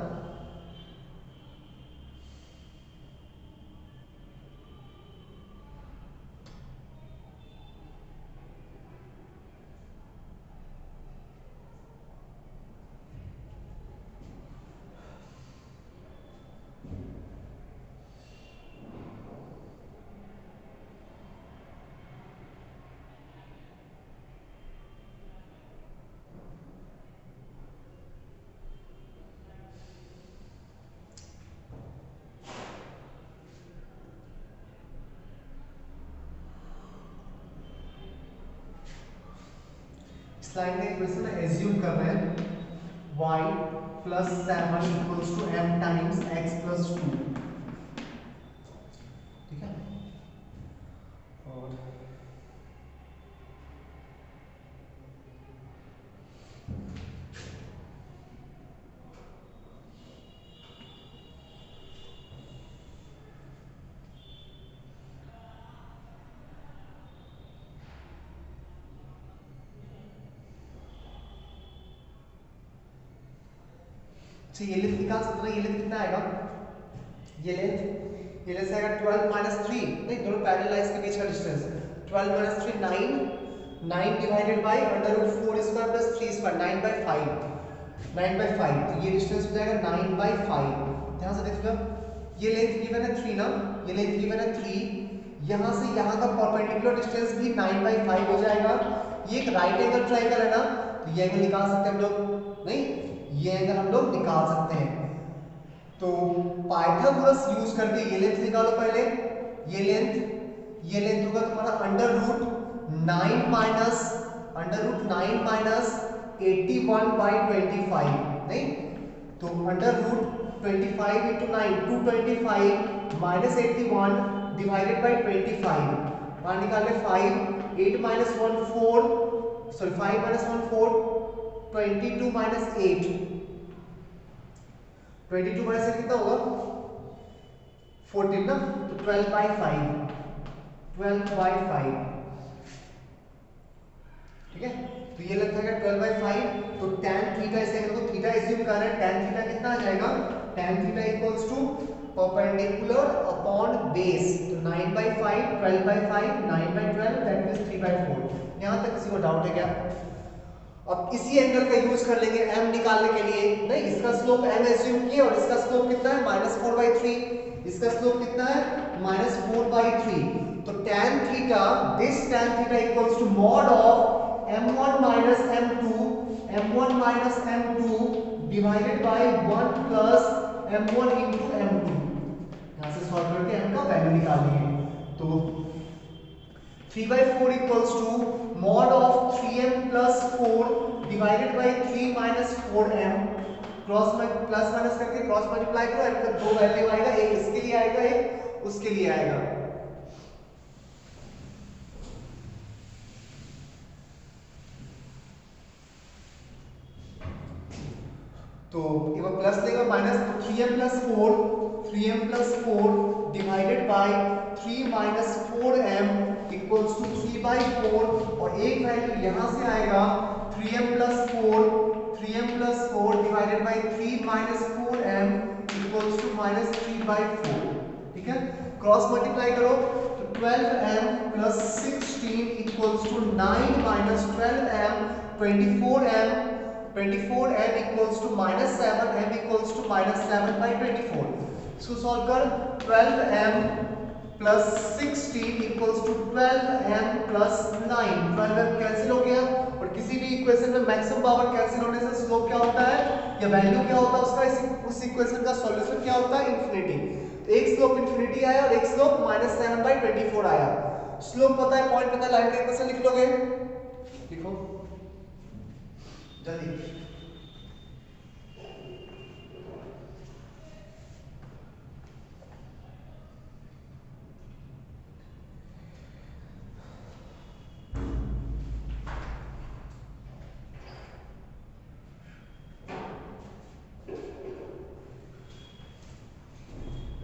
लाइन का इक्वेशन एज्यूम कर रहे हैं y plus 7 equals to m times x plus 2, ठीक है। और ये लेंथ निकाल सकते हैं, ये लेंथ कितना आएगा, ये लेंथ आएगा 12 minus 3, नहीं दोनों पैरेलल लाइंस के बीच का distance 12 minus 3 9 divided by √4 square plus 3 square 9/5, तो ये डिस्टेंस हो जाएगा 9/5। ध्यान से देखिएगा, ये लेंथ गिवन है 3 ना, ये लेंथ गिवन है 3, यहां से यहां का परपेंडिकुलर डिस्टेंस भी 9/5 हो जाएगा। ये एक राइट एंगल ट्रायंगल है ना, तो ये एंगल निकाल सकते हैं हम लोग, नहीं ये एंगल हम लोग निकाल सकते हैं, तो पाइथागोरस यूज करके ये लेंथ निकालो पहले। ये लेंथ होगा तुम्हारा अंडर रूट 9 माइनस 81/25, नहीं तो under root 25 into 9 225 minus 81 divided by 25, वहां निकाले 5 8 minus 1 4, sorry 5 minus 1 4, 22 minus 8, 22 minus 8 कितना होगा 14 ना, तो 12/5, 12/5, ठीक है। तो ये लगता है 12/5, तो tan थीटा इसे तो थीटा एज्यूम कर रहे हैं, tan थीटा कितना आ जाएगा, tan theta equals to perpendicular upon base, तो 9/5 12/5 9/12 दैट मींस 3/4। यहां तक किसी को डाउट है क्या? अब इसी एंगल का यूज कर लेंगे m निकालने के लिए, नहीं इसका स्लोप m एज्यूम किया और इसका स्लोप कितना है -4/3, इसका स्लोप कितना है -4/3, तो tan theta, this tan theta equals to mod of m1 minus m2 divided by 1 plus m1 into m2। यहां से सॉल्व करके m का वैल्यू निकालेंगे, तो 3/4 equals to mod of 3m plus 4 divided by 3 minus 4m, cross में plus minus करके cross multiply करो, m का दो वैल्यू आएगा, एक इसके लिए आएगा एक उसके लिए आएगा। तो एक बार प्लस लेगा माइनस, तो 3m plus 4 divided by 3 minus 4m equals to 3/4, और एक वैल्यू यहां से आएगा 3m plus 4 divided by 3 minus 4m equals to -3/4, ठीक है। क्रॉस मल्टीप्लाई करो तो 12m plus 16 equals to 9 minus 12m 24m equals to -7, m equals to -7/24। इसको सॉल्व कर, 12m plus 16 equals to 12m plus 9, 12m cancel हो गया, और किसी भी इक्वेशन में मैक्सिमम पावर कैंसिल होने से स्लोप क्या होता है या वैल्यू क्या होता है उसका, उस इक्वेशन का सॉल्यूशन क्या होता है, इंफिनिटी। तो एक स्लोप इंफिनिटी आया और एक स्लोप -7/24 आया। स्लोप पता है, पॉइंट पता है, लाइन का इक्वेशन लिख लोगे, लिखो जल्दी।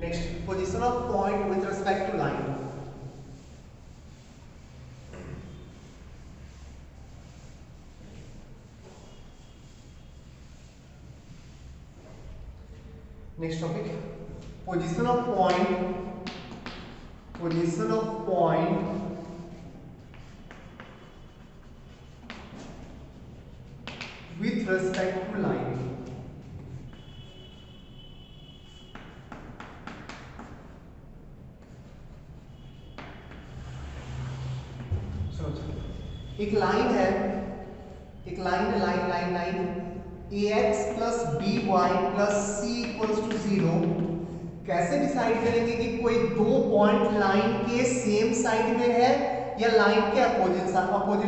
Next, position of point with respect to line. Next topic, position of point with respect to line. एक लाइन है, ax plus by plus c equals to 0। कैसे डिसाइड करेंगे कि कोई दो पॉइंट लाइन के सेम साइड में है या लाइन के अपोजिट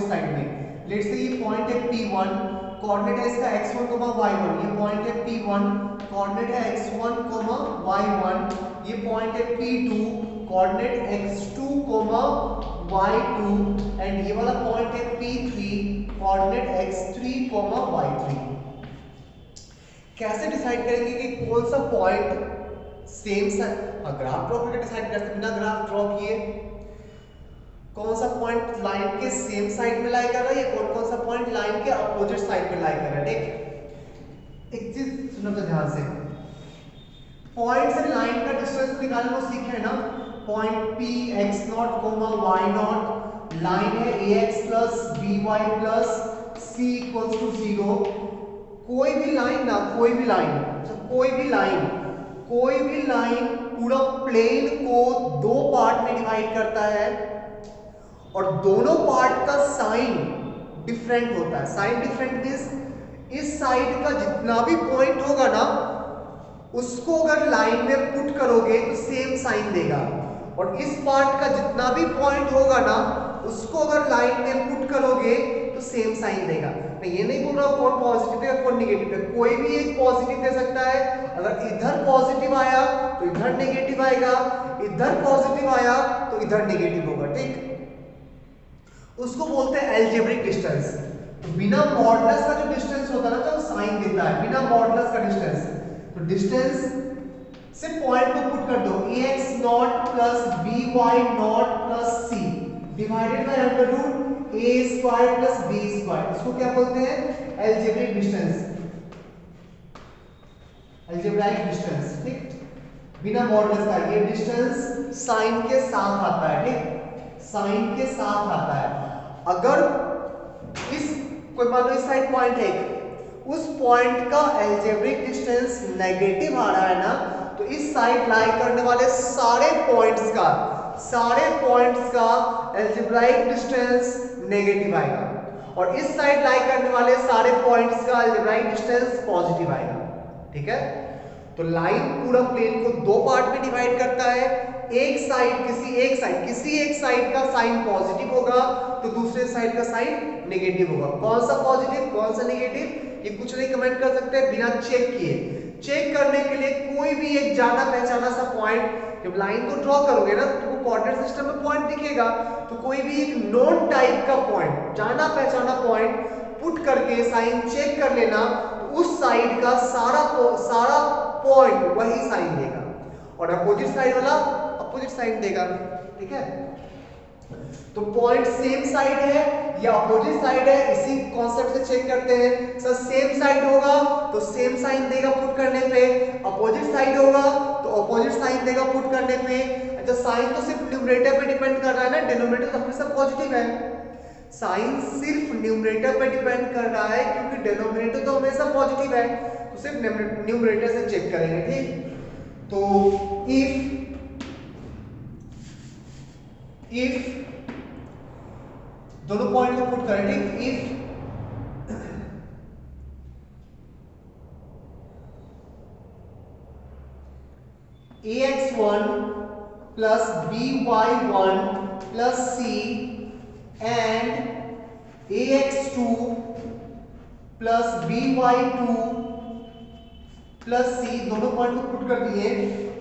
साइड में। लेट्स से ये पॉइंट है P1, कोऑर्डिनेट है इसका x1, y1, ये पॉइंट है P1, कोऑर्डिनेट है x1, y1, ये पॉइंट है P2, coordinate x2, y2, and ये वाला पॉइंट है P3, कोऑर्डिनेट x3, y3। कैसे डिसाइड करेंगे कि कौन सा point same side, graph draw करके डिसाइड कर सकते, बिना ग्राफ ड्रॉ किए कौन सा पॉइंट लाइन के सेम साइड में लाई कर रहा है या कौन सा पॉइंट लाइन के अपोजिट साइड में लाई कर रहा है। देख एक चीज सुनो तो ध्यान से, पॉइंट से लाइन का डिस्टेंस निकालना वो सीखे है ना, point P x0, y0, line है ax plus by plus c equals to 0। कोई भी लाइन ना, कोई भी लाइन पूरा प्लेन को दो पार्ट में डिवाइड करता है और दोनों पार्ट का साइन डिफरेंट होता है। साइन डिफरेंट मींस इस साइड का जितना भी पॉइंट होगा ना उसको अगर लाइन में पुट करोगे तो सेम साइन देगा, और इस पार्ट का जितना भी पॉइंट होगा ना उसको अगर लाइन में पुट करोगे तो सेम साइन देगा। मैं ये नहीं बोल रहा हूं कौन पॉजिटिव है कौन नेगेटिव है, कोई भी एक पॉजिटिव दे सकता है। अगर इधर पॉजिटिव आया तो इधर नेगेटिव आएगा, इधर पॉजिटिव आया तो इधर नेगेटिव होगा, ठीक। उसको बोलते हैं अलजेब्रिक डिस्टेंस। तो बिना मॉडुलस का जो डिस्टेंस होता है ना जो साइन देता है, बिना मॉडुलस का डिस्टेंस, तो डिस्टेंस से पॉइंट को पुट कर दो ax naught plus by naught plus c divided by under root a square plus b square. इसको क्या बोलते हैं? अलजेब्रिक डिस्टेंस, अलजेब्राइक डिस्टेंस, ठीक। बिना मॉडुलस का ये डिस्टेंस साइन के साथ आता है, ठीक, साइन के साथ आता है। अगर इस कोई मान लो इस साइड पॉइंट है, उस पॉइंट का अलजेब्रिक डिस्टेंस नेगेटिव आ रहा है ना, तो इस साइड लाई करने वाले सारे पॉइंट्स का अलजेब्राइक डिस्टेंस नेगेटिव आएगा, और इस साइड लाई करने वाले सारे पॉइंट्स का अलजेब्राइक डिस्टेंस पॉजिटिव आएगा, ठीक है। तो लाइन पूरा प्लेन को दो पार्ट में डिवाइड करता है। किसी एक साइड का साइन पॉजिटिव होगा तो दूसरे साइड का साइन नेगेटिव होगा। कौन सा पॉजिटिव कौन सा नेगेटिव ये कुछ नहीं कमेंट कर सकते बिना चेक किए। चेक करने के लिए कोई भी एक जाना पहचाना सा पॉइंट, जब लाइन को ड्रॉ करोगे ना तो कोऑर्डिनेट सिस्टम में पॉइंट दिखेगा, तो कोई भी एक नोन टाइप का पॉइंट, जाना पहचाना पॉइंट पुट करके साइन चेक कर लेना, तो उस साइड का सारा पॉइंट वही साइन देगा, और अपोजिट साइड वाला अपोजिट साइन देगा, ठीक है। तो पॉइंट सेम साइड है या अपोजिट साइड है, इसी कॉन्सेप्ट से चेक करते हैं। सर सेम साइड होगा तो सेम साइन देगा पुट करने पे, अपोजिट साइड होगा तो अपोजिट साइन देगा पुट करने पे। अच्छा, साइन तो सिर्फ न्यूमरेटर पे डिपेंड कर रहा है ना, डिनोमिनेटर तो हमेशा पॉजिटिव है। साइन सिर्फ न्यूमरेटर पे डिपेंड कर रहा है क्योंकि डिनोमिनेटर तो हमेशा पॉजिटिव है, तो सिर्फ न्यूमरेटर से चेक करेंगे, ठीक। तो इफ दोनों पॉइंट को पुट करें, ठीक। If ax1 plus by1 plus c and ax2 plus by2 plus c दोनों पॉइंट को पुट कर दिए,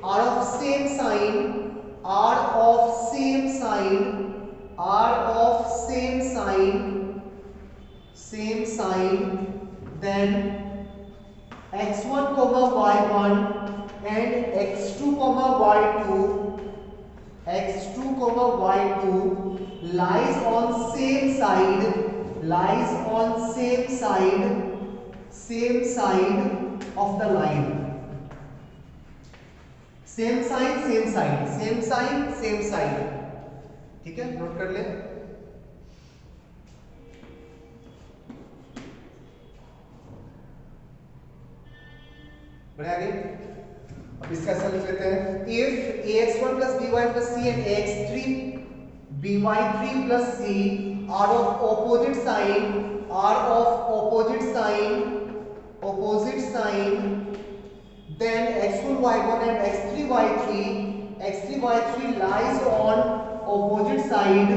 are of same sign then x1 y1 and x2 y2 lies on same side of the line, same side, ठीक है, note कर ले। बढ़िया आगे, अब इसका आंसर लिख लेते हैं। If ax1 plus by plus c and ax3 by3 plus c are of opposite sign, then x1 y1 and x3 y3 lies on opposite side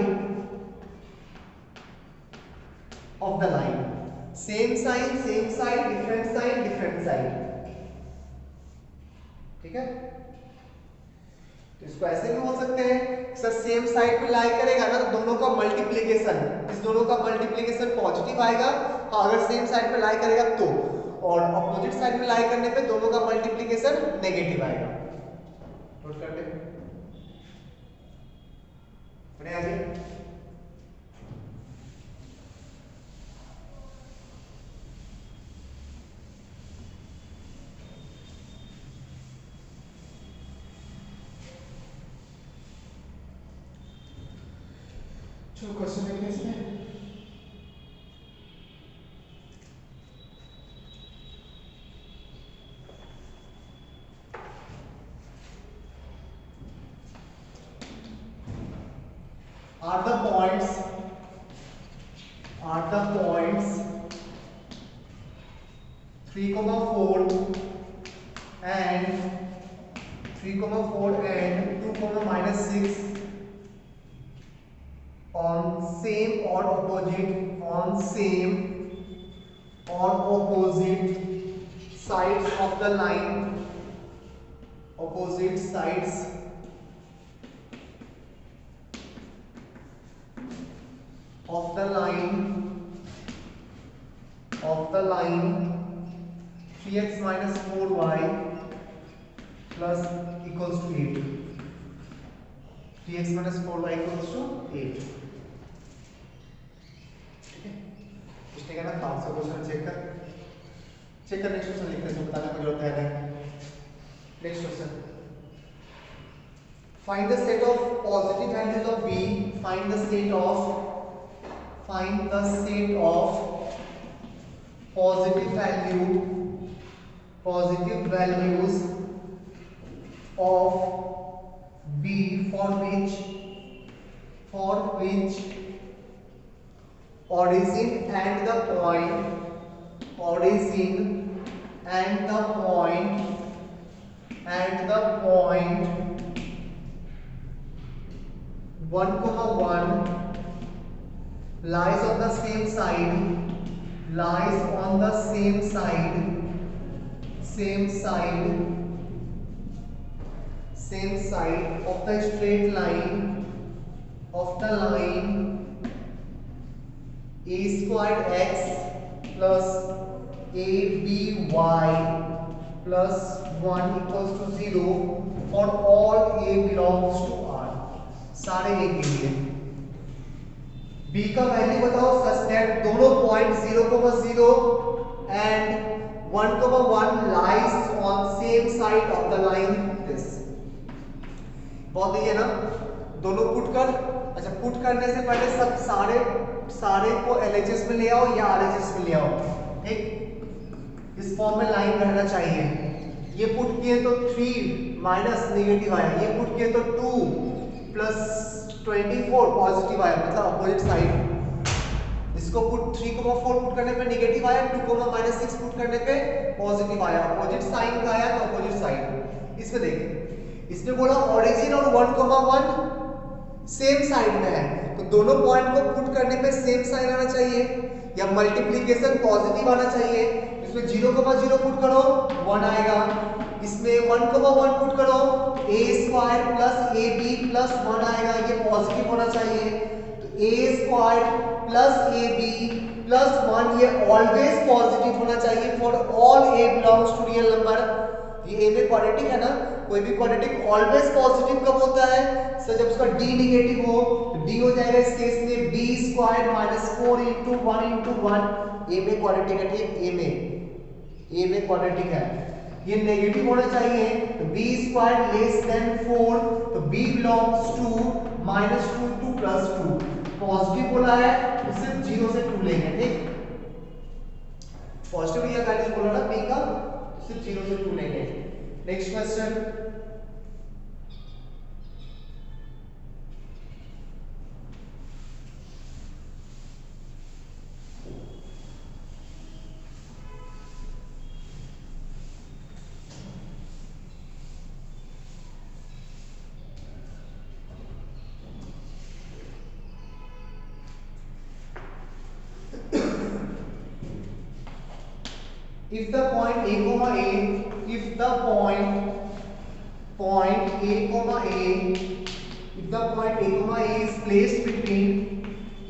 of the line, same side different side, ठीक है। तो इसको ऐसे भी बोल सकते हैं sir same side पे लाई करेगा ना तो दोनों का मल्टीप्लिकेशन, इस दोनों का मल्टीप्लिकेशन पॉजिटिव आएगा, हाँ अगर सेम साइड पे लाई करेगा तो, और अपोजिट साइड में लाई करने पे दोनों का मल्टीप्लिकेशन नेगेटिव आएगा। नोट कर ले, बढ़िया आगे। चलो क्वेश्चन देखते हैं इसमें। Are the points 3, 4, and 3,4 and 2,-6 on same or opposite sides of the line, opposite sides of the line 3x minus 4y plus equals to 8. 3x minus 4y equals to 8. ठीक है, इसने क्या ना 500 क्वेश्चन चेक कर next question लिखते हैं, बताने की जरूरत है नहीं। Next question, find the set of positive values of b, find the set of positive values of b for which origin and the point 1,1 lies on the same side of the straight line of the line a squared x plus aby plus 1 equals to 0 for all a belongs to R, सारे a के लिए। b का value बताओ such that दोनों point 0,0 and 1,1 lies on same side of the line this. बहुत ही है ना, दोनों पुट कर, अच्छा पुट करने से पहले सब सारे को LHS में ले आओ या RHS में ले आओ, ठीक, इस फॉर्म में लाइन रहना चाहिए। ये पुट किए तो 3 माइनस नेगेटिव आया, ये पुट किए तो 2 प्लस 24 पॉजिटिव आया, मतलब अपोजिट साइड। इसको पुट 3,4 पुट करने पे नेगेटिव आया, 2,-6 पुट करने पे पॉजिटिव आया, अपोजिट साइन का आया तो अपोजिट साइड। इसमें देखिए, इसमें बोला ओरिजिन और 1,1 सेम साइड में है, तो दोनों पॉइंट को पुट करने पे सेम साइन आना चाहिए या मल्टीप्लिकेशन पॉजिटिव आना चाहिए। इसमें 0,0 पुट करो 1 आएगा, इसमें 1,1 पुट करो a square plus ab plus 1 आएगा, ये पॉजिटिव होना चाहिए। तो a square plus ab plus 1 ये ऑलवेज पॉजिटिव होना चाहिए for all a belongs to real number. ये a में क्वाड्रेटिक है ना, कोई भी क्वाड्रेटिक ऑलवेज पॉजिटिव कब होता है सर, जब उसका d नेगेटिव हो, तो d हो जाएगा इस केस में b square minus 4 into 1 into 1। a में क्वाड्रेटिक है, ठीक, a में क्वाड्रेटिक है, ये नेगेटिव होना चाहिए, तो b स्क्वायर लेस देन 4, तो b belongs to -2 to +2। Positive बोला है तो सिर्फ 0 से 2 लेंगे, ठीक, पॉजिटिव या वैल्यूज बोला ना b का, तो सिर्फ 0 से 2 लेंगे। Next question, if the point a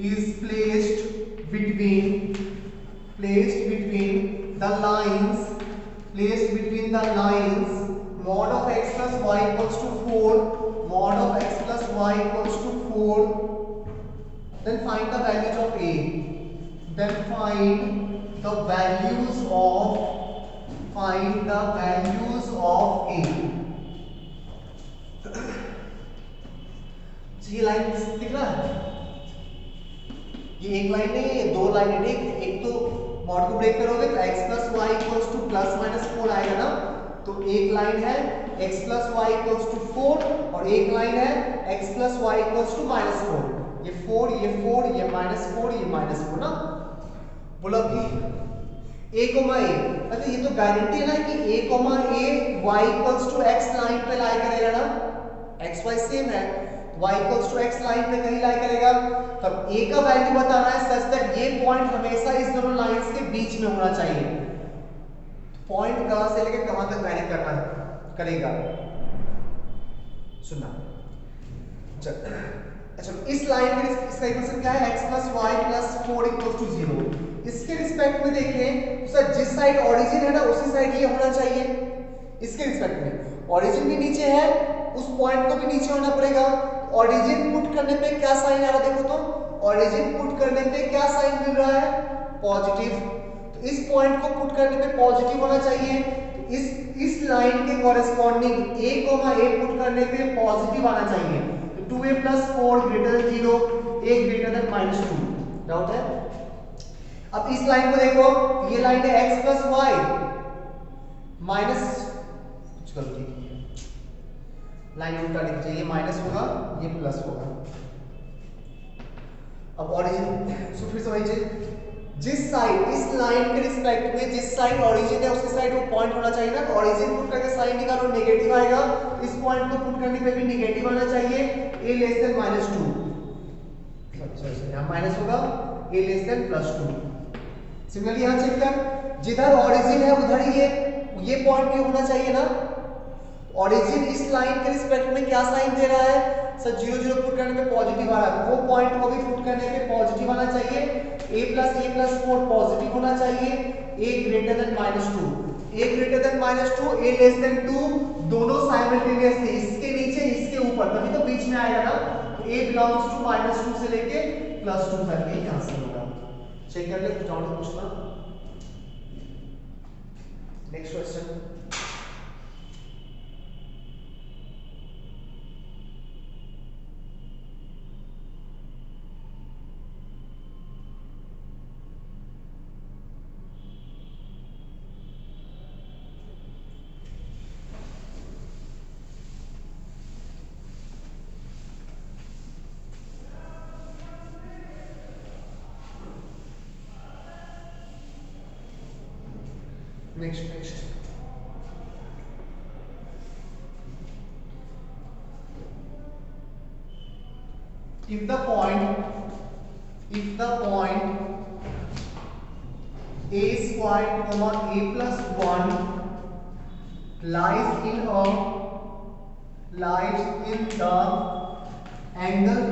is placed between the lines mod of x plus y equals to 4, then find the values of a, ये लाइन दिख रहा है, ये एक लाइन नहीं है, दो लाइन है, ठीक, एक तो मॉड को ब्रेक करोगे तो x plus y equals to +-4 आएगा ना, तो एक लाइन है x plus y equals to 4 और एक लाइन है x plus y equals to -4। ये 4 ये -4 ये -4 ना, बोला कि ए कोमा ए, मतलब ये तो गारंटी है ना कि a comma a y equals to x line पे लाई करेगा ना, x y सेम है, y equals to x line पे कहीं लाई करेगा। तब a का वैल्यू बताना है सच दैट ये पॉइंट हमेशा इस दोनों लाइंस के बीच में होना चाहिए। पॉइंट कहां से लेकर कहां तक वैरी करना करेगा, सुनना। अच्छा इस लाइन के इसका इक्वेशन क्या है, x + y + 4 = 0। इसके रिस्पेक्ट में देखें तो सर जिस साइड ओरिजिन है ना उसी साइड ये होना चाहिए। इसके रिस्पेक्ट में ओरिजिन भी नीचे है, उस पॉइंट को भी नीचे होना पड़ेगा। ओरिजिन पुट करने पे क्या साइन आ रहा है, देखो तो ओरिजिन पुट करने पे क्या साइन मिल रहा है, पॉजिटिव। तो इस पॉइंट को पुट करने पे पॉजिटिव होना चाहिए। तो इस लाइन के कॉरेस्पॉन्डिंग a, a पुट करने पे पॉजिटिव आना चाहिए। तो 2a + 4 > 0, a > -2। डाउट है? अब इस लाइन को देखो, ये लाइन है x + y माइनस, कुछ गलती की है, लाइन उल्टा लिख चाहिए, माइनस होगा, ये प्लस होगा। अब ओरिजिन सो फिर समझिए, जिस साइड इस लाइन के रिस्पेक्ट में जिस साइड ओरिजिन है उसके साइड वो पॉइंट होना चाहिए ना। तो ओरिजिन पुट करके साइन निकालो, नेगेटिव आएगा। इस पॉइंट को पुट करने पे भी नेगेटिव आना चाहिए, a <-2। सॉरी यहां माइनस होगा, a <+2। सिमिलरली यहां चेक कर, जिधर ओरिजिन है उधर ये पॉइंट भी होना चाहिए ना। ओरिजिन इस लाइन के रिस्पेक्ट में क्या साइन दे रहा है, सर 0 0 पुट करने पे पॉजिटिव आ रहा है, वो पॉइंट को भी पुट करने पे पॉजिटिव आना चाहिए। a + 4 पॉजिटिव होना चाहिए, a greater than -2, a greater than -2, a less than 2, दोनों साइमल्टेनियसली इसके नीचे इसके ऊपर, तभी तो बीच में आएगा ना। तो a belongs to -2 से लेके +2 तक ये आंसर होगा। चेक कर ले, कुछ डाउट पूछना। Next question, next if the point a squared comma a plus 1 lies in the angle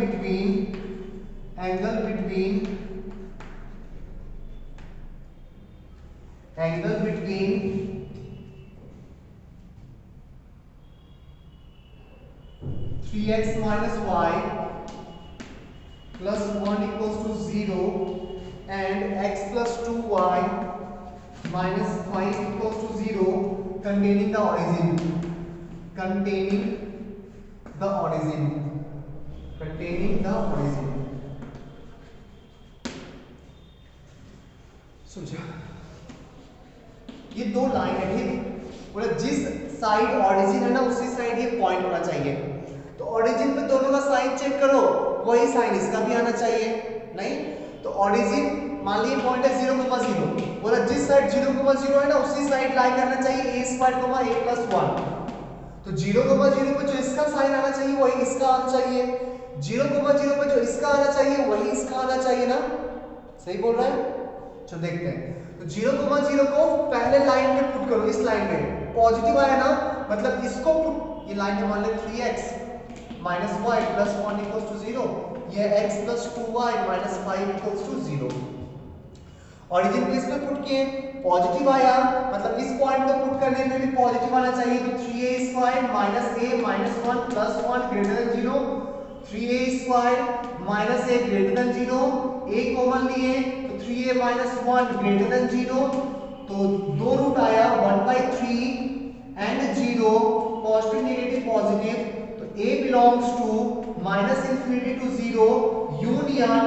between 3x minus y plus 1 = 0 and x plus 2y minus 5 = 0 containing the origin समझा। ये दो line है, ठीक, बोला जिस साइड ओरिजिन है ना उसी साइड ये पॉइंट होना चाहिए। तो ओरिजिन पे दोनों का साइन चेक करो, वही साइन इसका भी आना चाहिए। नहीं तो ओरिजिन मान लीजिए पॉइंट है 0,0, बोला जिस साइड 0,0 है ना उसी साइड लाई करना चाहिए a square comma a plus 1। तो 0,0 पे जो इसका साइन आना चाहिए वही इसका आना चाहिए, 0,0 पे जो इसका आना चाहिए वही इसका आना चाहिए ना। सही बोल रहा है? चलो देखते हैं। तो 0,0 को पहले लाइन में पुट करो, इस लाइन में पॉजिटिव आया ना, मतलब इसको पुट, ये लाइन में मान ले 3x minus y plus 1 = 0, यह x plus 2y minus 5 = 0। Origin को इसमें पुट किए, पॉजिटिव आया, मतलब इस पॉइंट को पुट करने में भी पॉजिटिव आना चाहिए। तो 3a² minus a minus 1 plus 1 greater than 0, 3a² minus a greater than 0, a common लिए तो 3a minus 1 greater than 0, तो दो रूट आया 1/3 and 0, positive negative positive. a belongs to -∞ to 0 union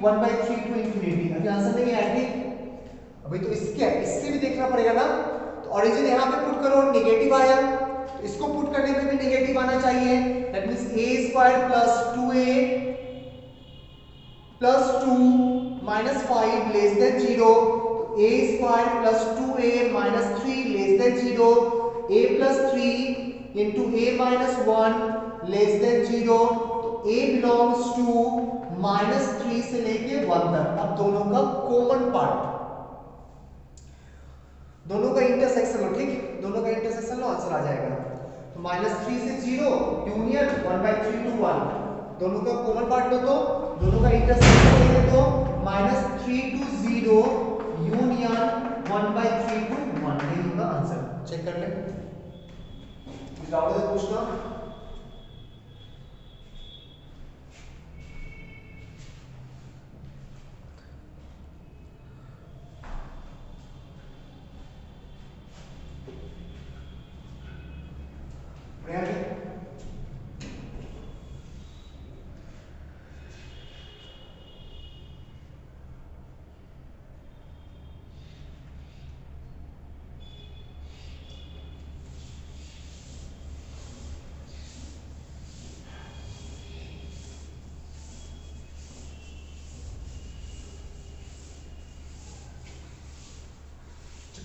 1/3 to infinity। अभी answer नहीं आया, ठीक, अभी तो इससे भी देखना पड़ेगा ना। तो ओरिजिन यहाँ पे पुट करो, नेगेटिव आया, तो इसको पुट करने पे भी नेगेटिव आना चाहिए। That means a² + 2a + 2 minus 5 less than 0, तो a square plus 2a minus 3 less than 0, a plus 3 into a minus 1 less than 0, तो a बिलोंग्स टू माइनस 3 से लेके 1 तक। अब दोनों का कॉमन पार्ट, दोनों का इंटरसेक्शन लो, ठीक, दोनों का इंटरसेक्शन लो, आंसर आ जाएगा। तो माइनस 3 से 0 यूनियन 1/3 टू 1, दोनों का कॉमन पार्ट लो तो दोनों का इंटरसेक्शन लेंगे तो माइनस 3 टू 0 यूनियन 1/3 टू 1, यही होगा आंसर। चेक कर ले, डाउट है तो पूछना।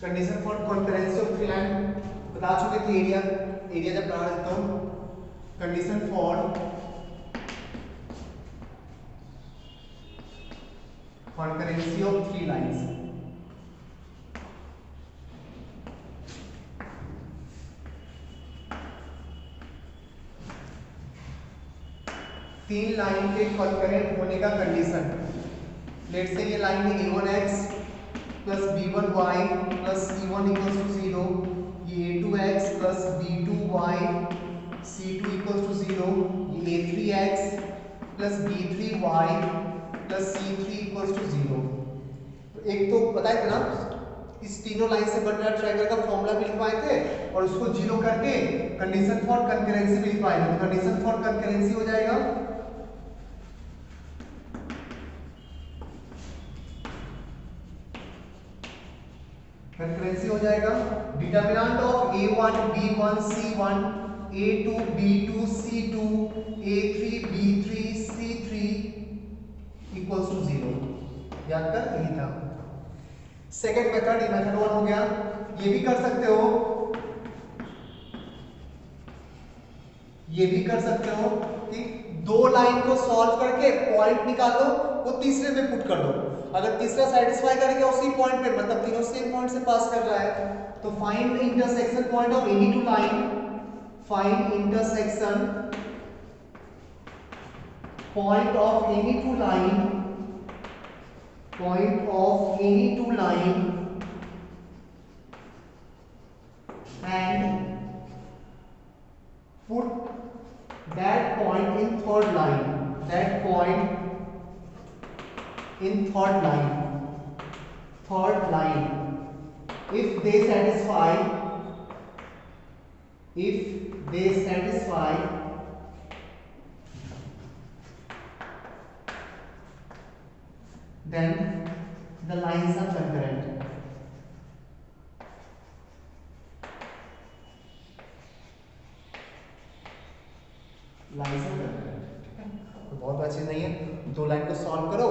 Condition for concurrency of three line बता चुके थे, एरिया जब बता देता हूं। Condition for concurrency of three lines, तीन लाइन के कॉन्करेंट होने का कंडीशन। लेट से ये लाइन है a1x plus b1y plus c1 equals to 0, ये a2x plus b2y c2 equals to 0, ये a3x plus b3y plus c3 equals to 0। तो एक तो बताए थे ना, इस तीनों लाइन से बन रहा ट्रायंगल का फॉर्मूला भी लिखवाए थे और उसको जीरो करके कंडीशन फॉर कंकरेंसी भी लिखवाए थे। तो कंडीशन फॉर कंकरेंसी हो जाएगा कंकरेंसी हो जाएगा determinant of a1 b1 c1 a2 b2 c2 a3 b3 c3 equals to 0। याद कर, यही था सेकंड मेथड। ये मेथड 1 हो गया। ये भी कर सकते हो, ये भी कर सकते हो कि दो लाइन को सॉल्व करके पॉइंट निकालो, वो तीसरे में पुट कर दो। अगर तीसरा सेटिस्फाई करेगा उसी पॉइंट पे, मतलब तीनों सेम पॉइंट से पास कर रहा है, तो find the intersection point of any two line, find intersection point of any two line, point of any two line and put that point in third line, that point in third line, if they satisfy then the lines are concurrent. Line से तो बहुत बड़ी चीज नहीं है। दो line को solve करो,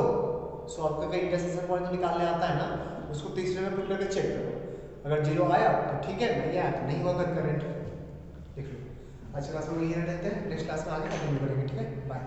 सॉल्व करके इंटरसेक्शन पॉइंट निकालने आता है ना, उसको तीसरे में पुट करके चेक करो। अगर जीरो आया तो ठीक है, नहीं आया तो नहीं हुआ कंकरेंट। देख लो। आज क्लास में यही रहते हैं, नेक्स्ट क्लास में आगे कंटिन्यू करेंगे। ठीक है, बाय।